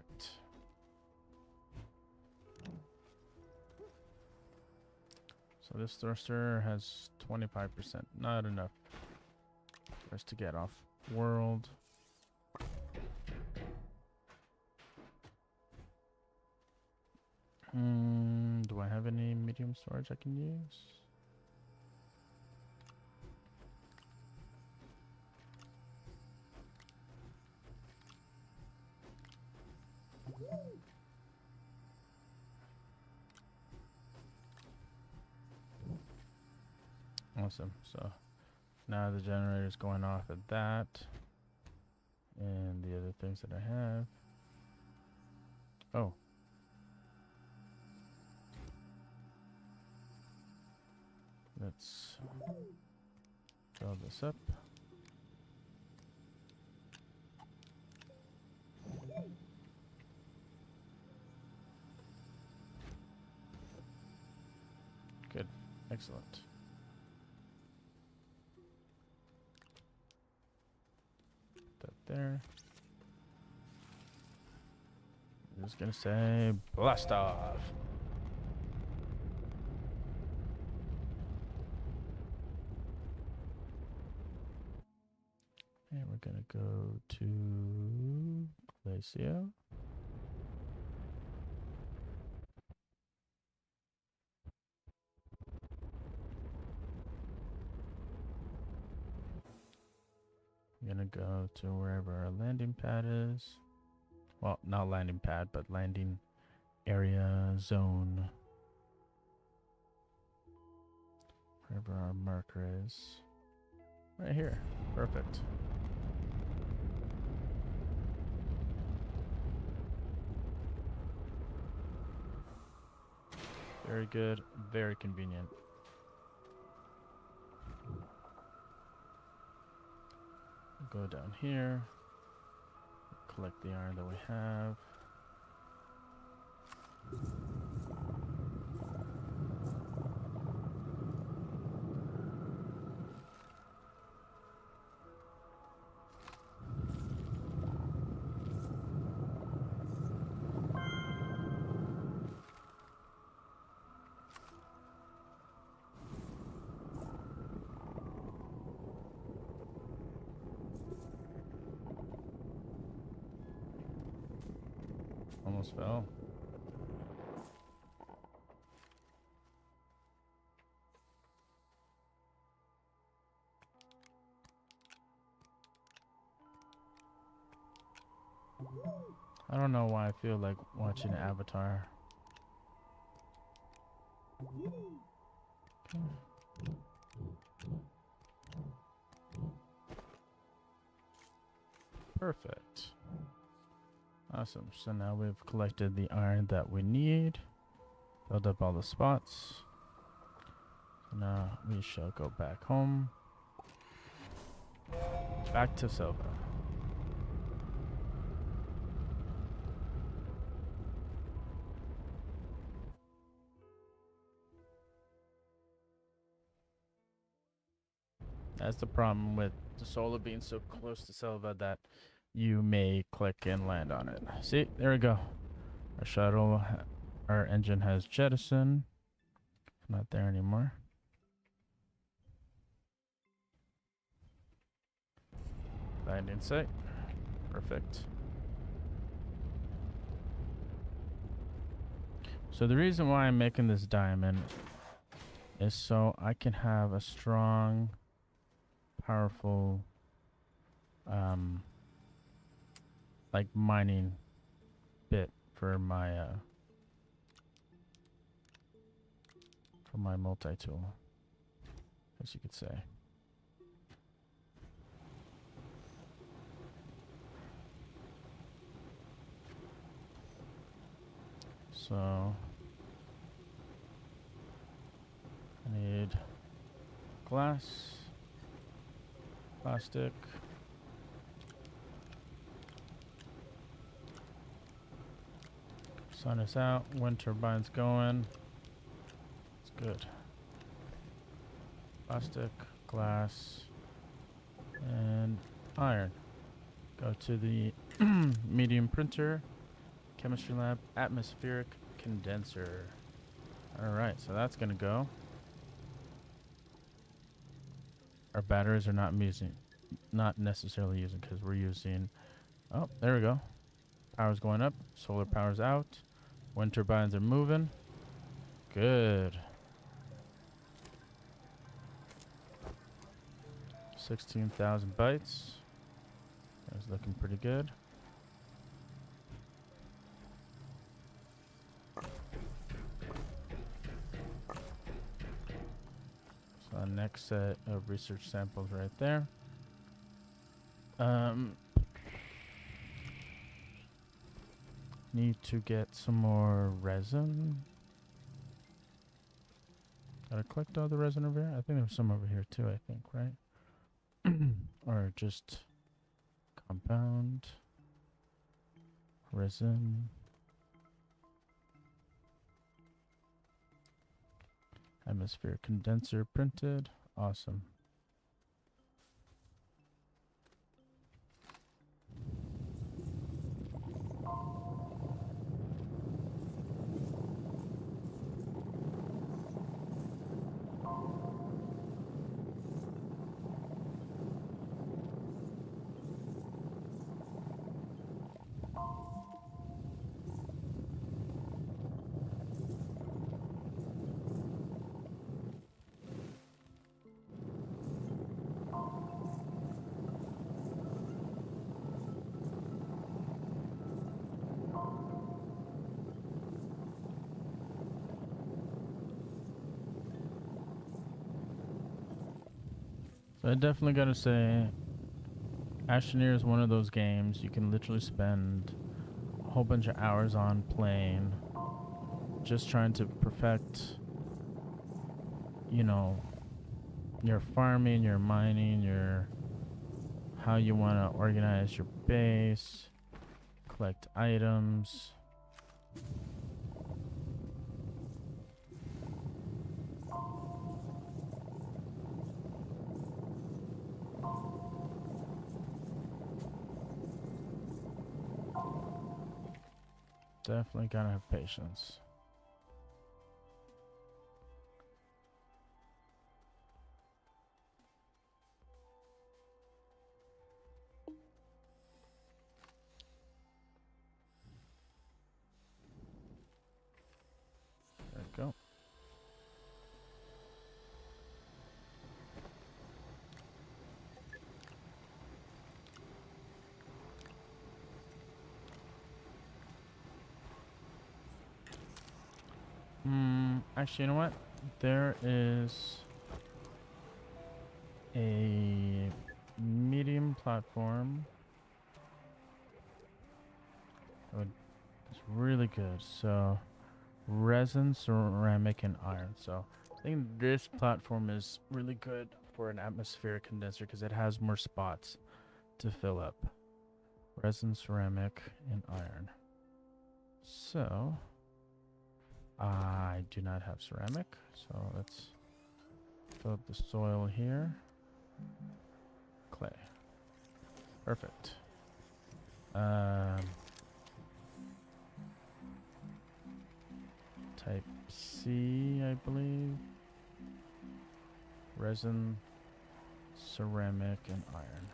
Perfect. So this thruster has 25%. Not enough for us to get off world. Do I have any medium storage I can use? Awesome. So now the generator's going off at that. And the other things that I have. Oh. Let's fill this up. Good. Excellent. Put that there. I'm just gonna say blast off. And we're gonna go to Glacio. I'm gonna go to wherever our landing pad is. Well, not landing pad, but landing area zone. Wherever our marker is. Right here. Perfect. Very good. Very convenient. Go down here. Collect the iron that we have. Almost fell. I don't know why I feel like watching Avatar. Perfect. Awesome. So now we've collected the iron that we need. Filled up all the spots. So now we shall go back home. Back to Silva. That's the problem with desolo being so close to Silva that you may click and land on it. See, there we go. Our shuttle, our engine has jettisoned. Not there anymore. Landing site. Perfect. So the reason why I'm making this diamond is so I can have a strong, powerful, like mining bit for my multi-tool, as you could say. So I need glass, plastic, sun is out, wind turbine's going. It's good. Plastic, glass, and iron. Go to the medium printer, Chemistry lab, atmospheric condenser. Alright, so that's gonna go. Our batteries are not necessarily using because we're using. Oh, there we go. Power's going up. Solar power's out. Wind turbines are moving. Good. 16,000 bytes. That's looking pretty good. So next set of research samples right there. Need to get some more resin. Did I collect all the resin over here? I think there's some over here too, I think, right? Or just compound resin. Atmosphere condenser printed. Awesome. So I definitely gotta say, Astroneer is one of those games you can literally spend a whole bunch of hours on playing, just trying to perfect, you know, your farming, your mining, your how you want to organize your base, collect items. Definitely gotta have patience. There we go. Actually, you know what? There is a medium platform. It's really good. So, resin, ceramic, and iron. So, I think this platform is really good for an atmospheric condenser because it has more spots to fill up. Resin, ceramic, and iron. So, I do not have ceramic, so let's fill up the soil here. Clay. Perfect. Type C, I believe. Resin, ceramic, and iron.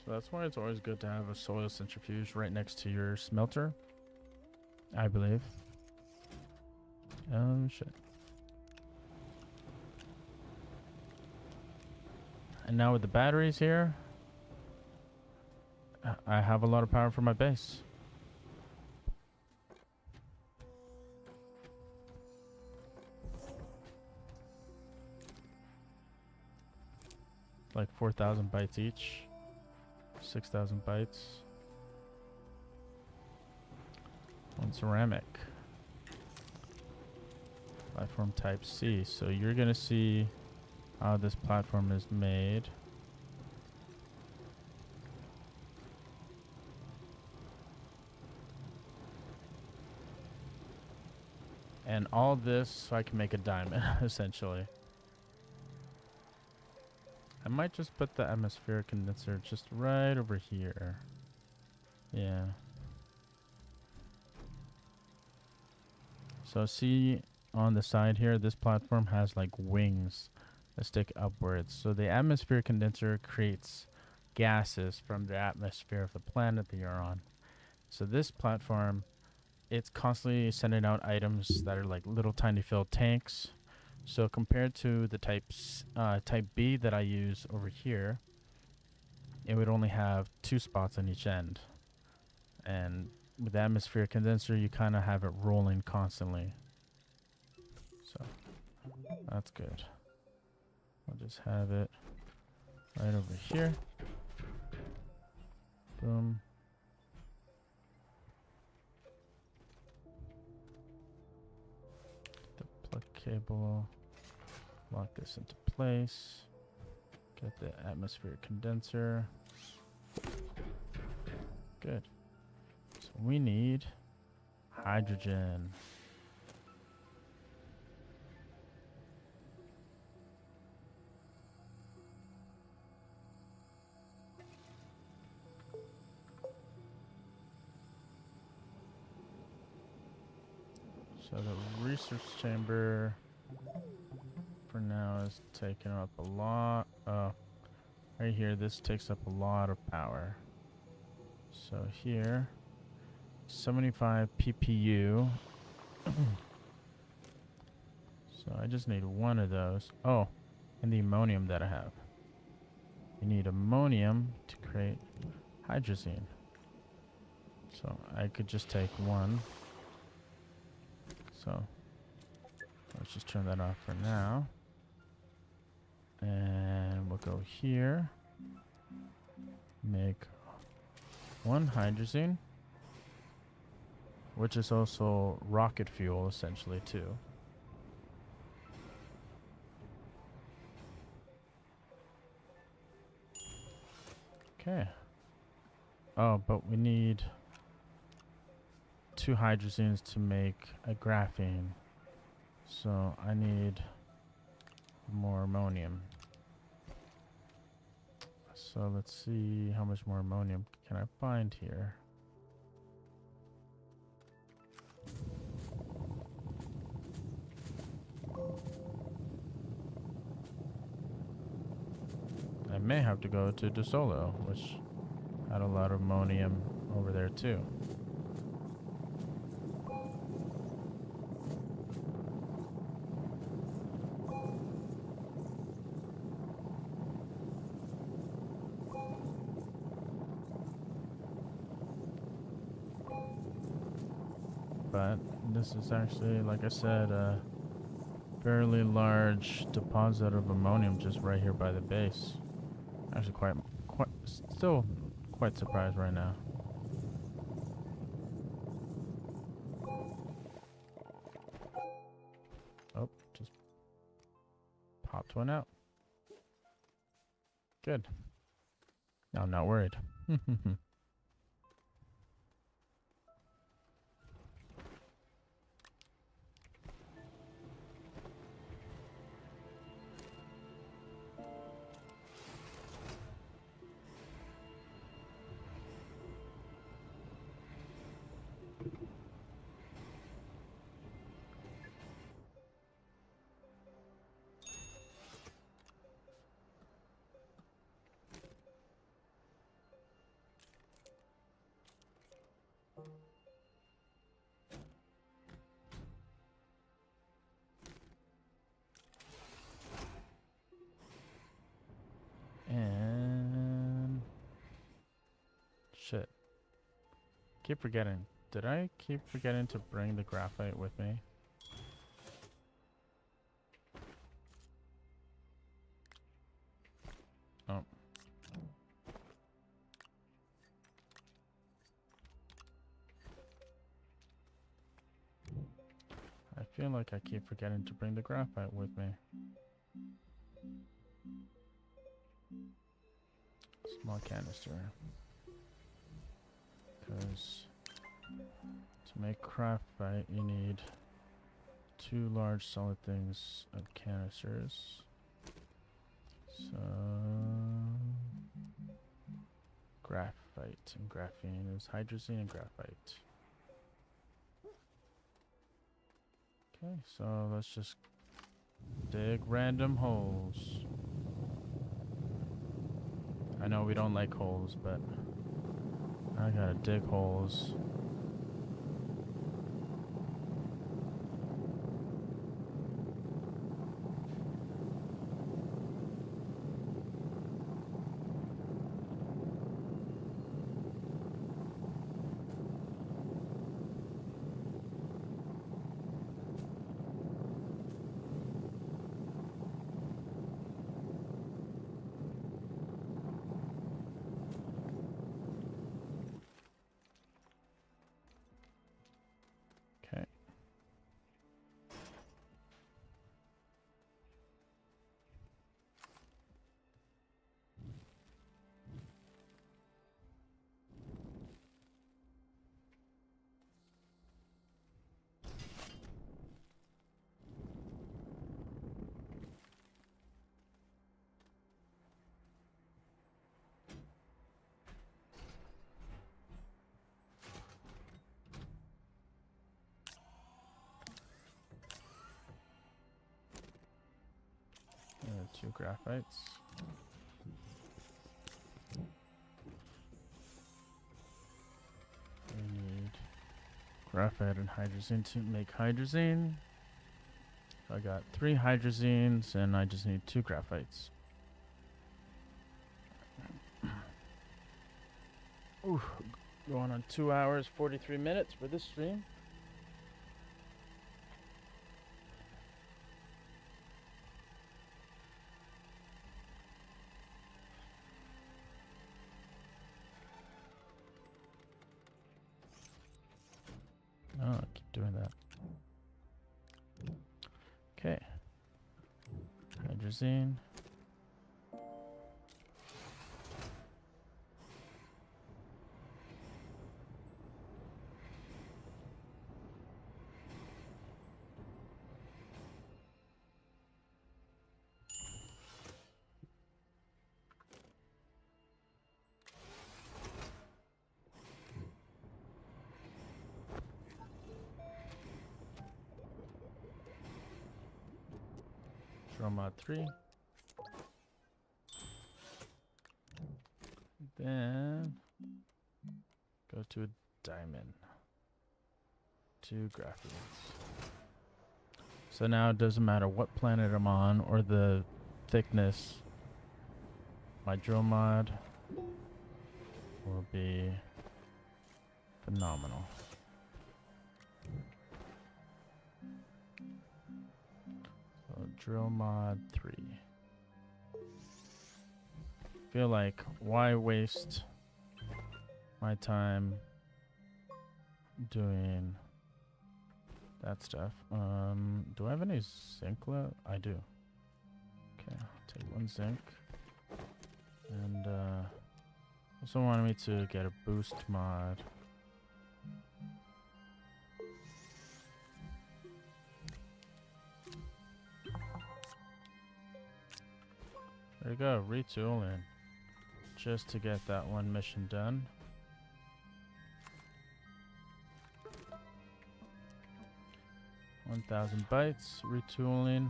So that's why it's always good to have a soil centrifuge right next to your smelter, I believe. Oh, shit. And now with the batteries here, I have a lot of power for my base. Like 4,000 bytes each. 6,000 bytes. One ceramic. Platform type C. So you're gonna see how this platform is made. And all this so I can make a diamond, essentially. I might just put the atmospheric condenser just right over here. Yeah. So see on the side here, this platform has like wings that stick upwards. So the atmospheric condenser creates gases from the atmosphere of the planet that you're on. So this platform, it's constantly sending out items that are like little tiny filled tanks. So compared to the type B that I use over here, it would only have 2 spots on each end. And with the atmospheric condenser, you kind of have it rolling constantly. So that's good. I'll just have it right over here. Boom. The plug cable. Lock this into place. Get the atmospheric condenser. Good. So we need hydrogen. So the research chamber for now is taking up a lot. Right here, this takes up a lot of power. So here, 75 PPU. So I just need one of those. Oh, and the ammonium that I have. You need ammonium to create hydrazine. So I could just take one. So let's just turn that off for now. And we'll go here. Make one hydrazine, which is also rocket fuel essentially too. Okay. Oh, but we need 2 hydrazines to make a graphene. So I need more ammonium. So let's see how much more ammonium can I find here. I may have to go to Desolo, which had a lot of ammonium over there too. But this is actually, like I said, a fairly large deposit of ammonium just right here by the base. Actually still quite surprised right now. Oh, just popped one out. Good. Now I'm not worried. And shit. Keep forgetting. Did I keep forgetting to bring the graphite with me? Oh. I feel like I keep forgetting to bring the graphite with me. Small canister. Because to make graphite you need 2 large solid things of canisters. So graphite and graphene is hydrazine and graphite. Okay, so let's just dig random holes. I know we don't like holes, but I gotta dig holes. Okay. There are 2 graphites. We need graphite and hydrazine to make hydrazine. So I got 3 hydrazines and I just need 2 graphites. Ooh, going on 2 hours, 43 minutes for this stream. Oh, I keep doing that. Okay. Hydrazine. Mod 3. Then go to a diamond. 2 graphites. So now it doesn't matter what planet I'm on or the thickness. My drill mod will be phenomenal. So drill mod 3. Feel like why waste my time doing that stuff? Do I have any zinc left? I do. Okay, I'll take 1 zinc. And also wanted me to get a boost mod. There you go, retooling. Just to get that 1 mission done. $1,000 bytes, retooling.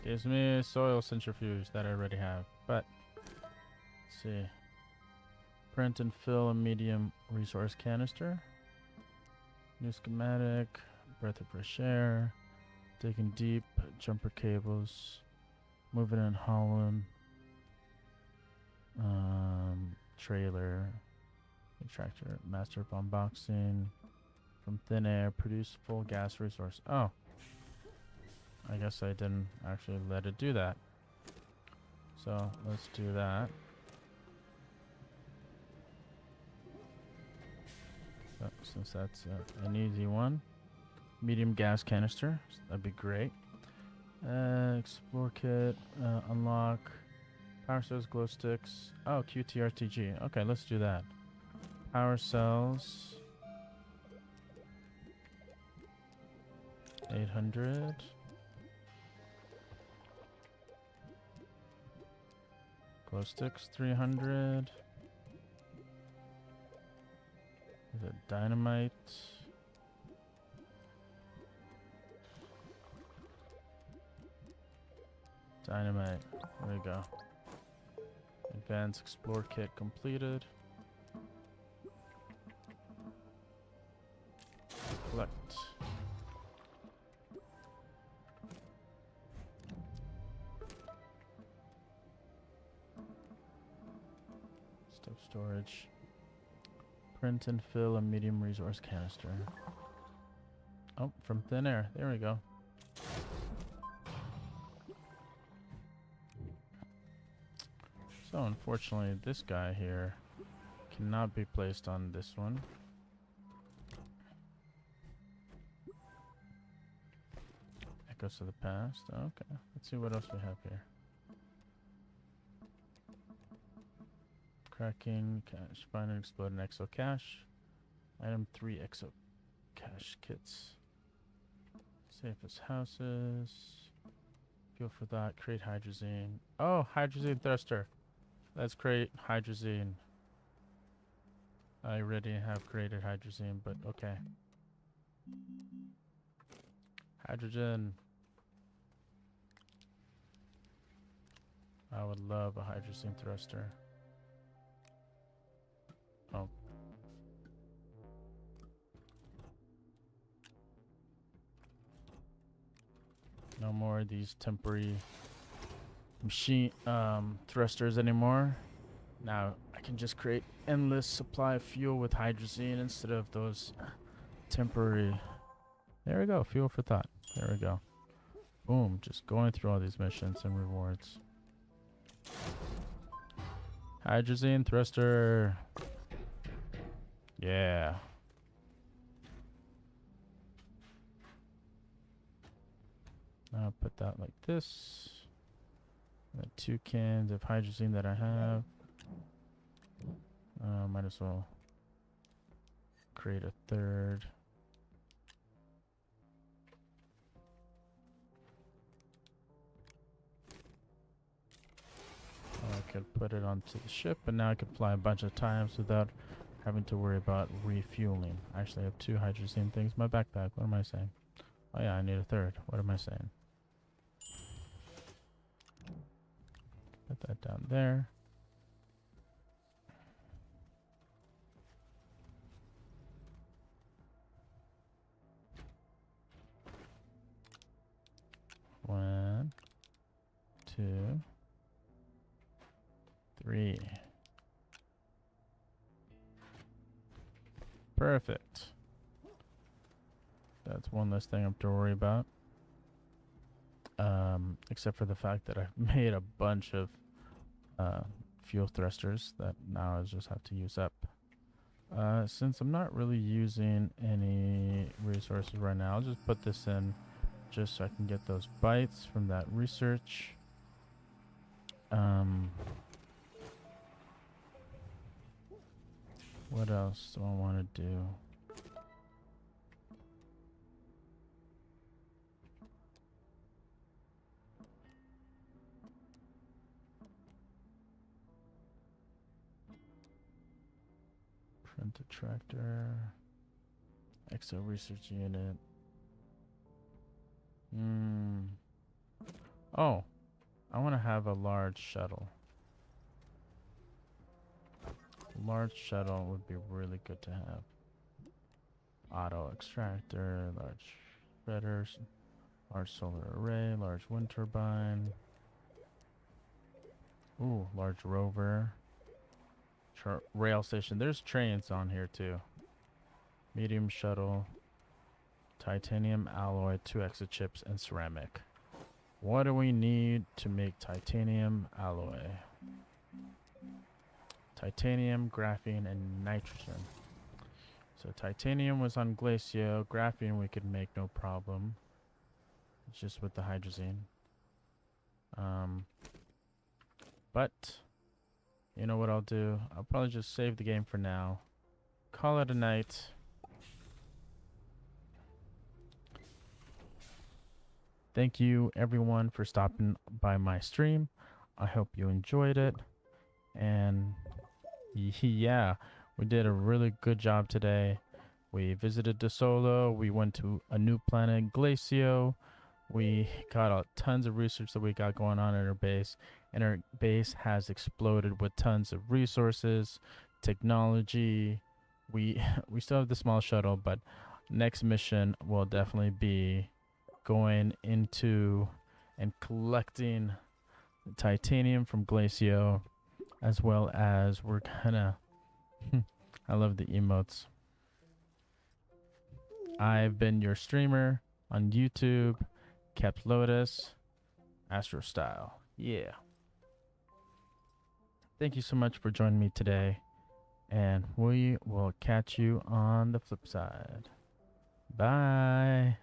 Gives me a soil centrifuge that I already have, but let's see. Print and fill a medium resource canister. New schematic, breath of fresh air, digging deep, jumper cables, moving and hauling, trailer, tractor, master of unboxing, from thin air, produce full gas resource. Oh. I guess I didn't actually let it do that. So let's do that. So, since that's an easy one. Medium gas canister. So that'd be great. Explore kit. Unlock. Power cells, glow sticks. Oh, QTRTG. Okay, let's do that. Power cells. 800. Glow sticks 300. Is it dynamite? Dynamite. There we go. Advanced Explore Kit completed. Collect. Stuff storage. Print and fill a medium resource canister. Oh, from thin air. There we go. So unfortunately, this guy here cannot be placed on this one. Echoes of the past. Okay, let's see what else we have here. Cracking, cache, find and explode an exo cache. Item 3 exo cache kits. Safest houses. Fuel for that. Create hydrazine. Oh, hydrazine thruster. Let's create hydrazine. I already have created hydrazine, but okay. Hydrogen. I would love a hydrazine thruster. Oh. No more of these temporary machine thrusters anymore. Now I can just create endless supply of fuel with hydrazine instead of those temporary. There we go, fuel for thought. There we go. Boom, just going through all these missions and rewards. Hydrazine thruster. Yeah. I'll put that like this. The 2 cans of hydrazine that I have. Might as well create a third. I could put it onto the ship, and now I could fly a bunch of times without having to worry about refueling. I actually have 2 hydrazine things in my backpack. What am I saying? Oh yeah, I need a third. What am I saying? Put that down there. One, 2, 3. Perfect. That's one less thing I have to worry about. Except for the fact that I've made a bunch of fuel thrusters that now I just have to use up. Since I'm not really using any resources right now, I'll just put this in just so I can get those bytes from that research. What else do I want to do? Print a tractor. Exo research unit. Oh, I want to have a large shuttle. A large shuttle would be really good to have. Auto extractor, large shredders, large solar array, large wind turbine. Ooh, large rover. Rail station. There's trains on here too. Medium shuttle. Titanium alloy, 2 extra chips, and ceramic. What do we need to make titanium alloy? Titanium, graphene, and nitrogen. So titanium was on Glacio. Graphene we could make no problem. It's just with the hydrazine. But you know what I'll do? I'll probably just save the game for now. Call it a night. Thank you everyone for stopping by my stream. I hope you enjoyed it. And yeah, we did a really good job today. We visited desolo. We went to a new planet, Glacio. We got tons of research that we got going on at our base, and our base has exploded with tons of resources, technology. We we still have the small shuttle, but next mission will definitely be going into and collecting titanium from Glacio, as well as we're gonna I love the emotes. I've been your streamer on YouTube, kept Lotus, Astro Style. Yeah. Thank you so much for joining me today, and we will catch you on the flip side. Bye.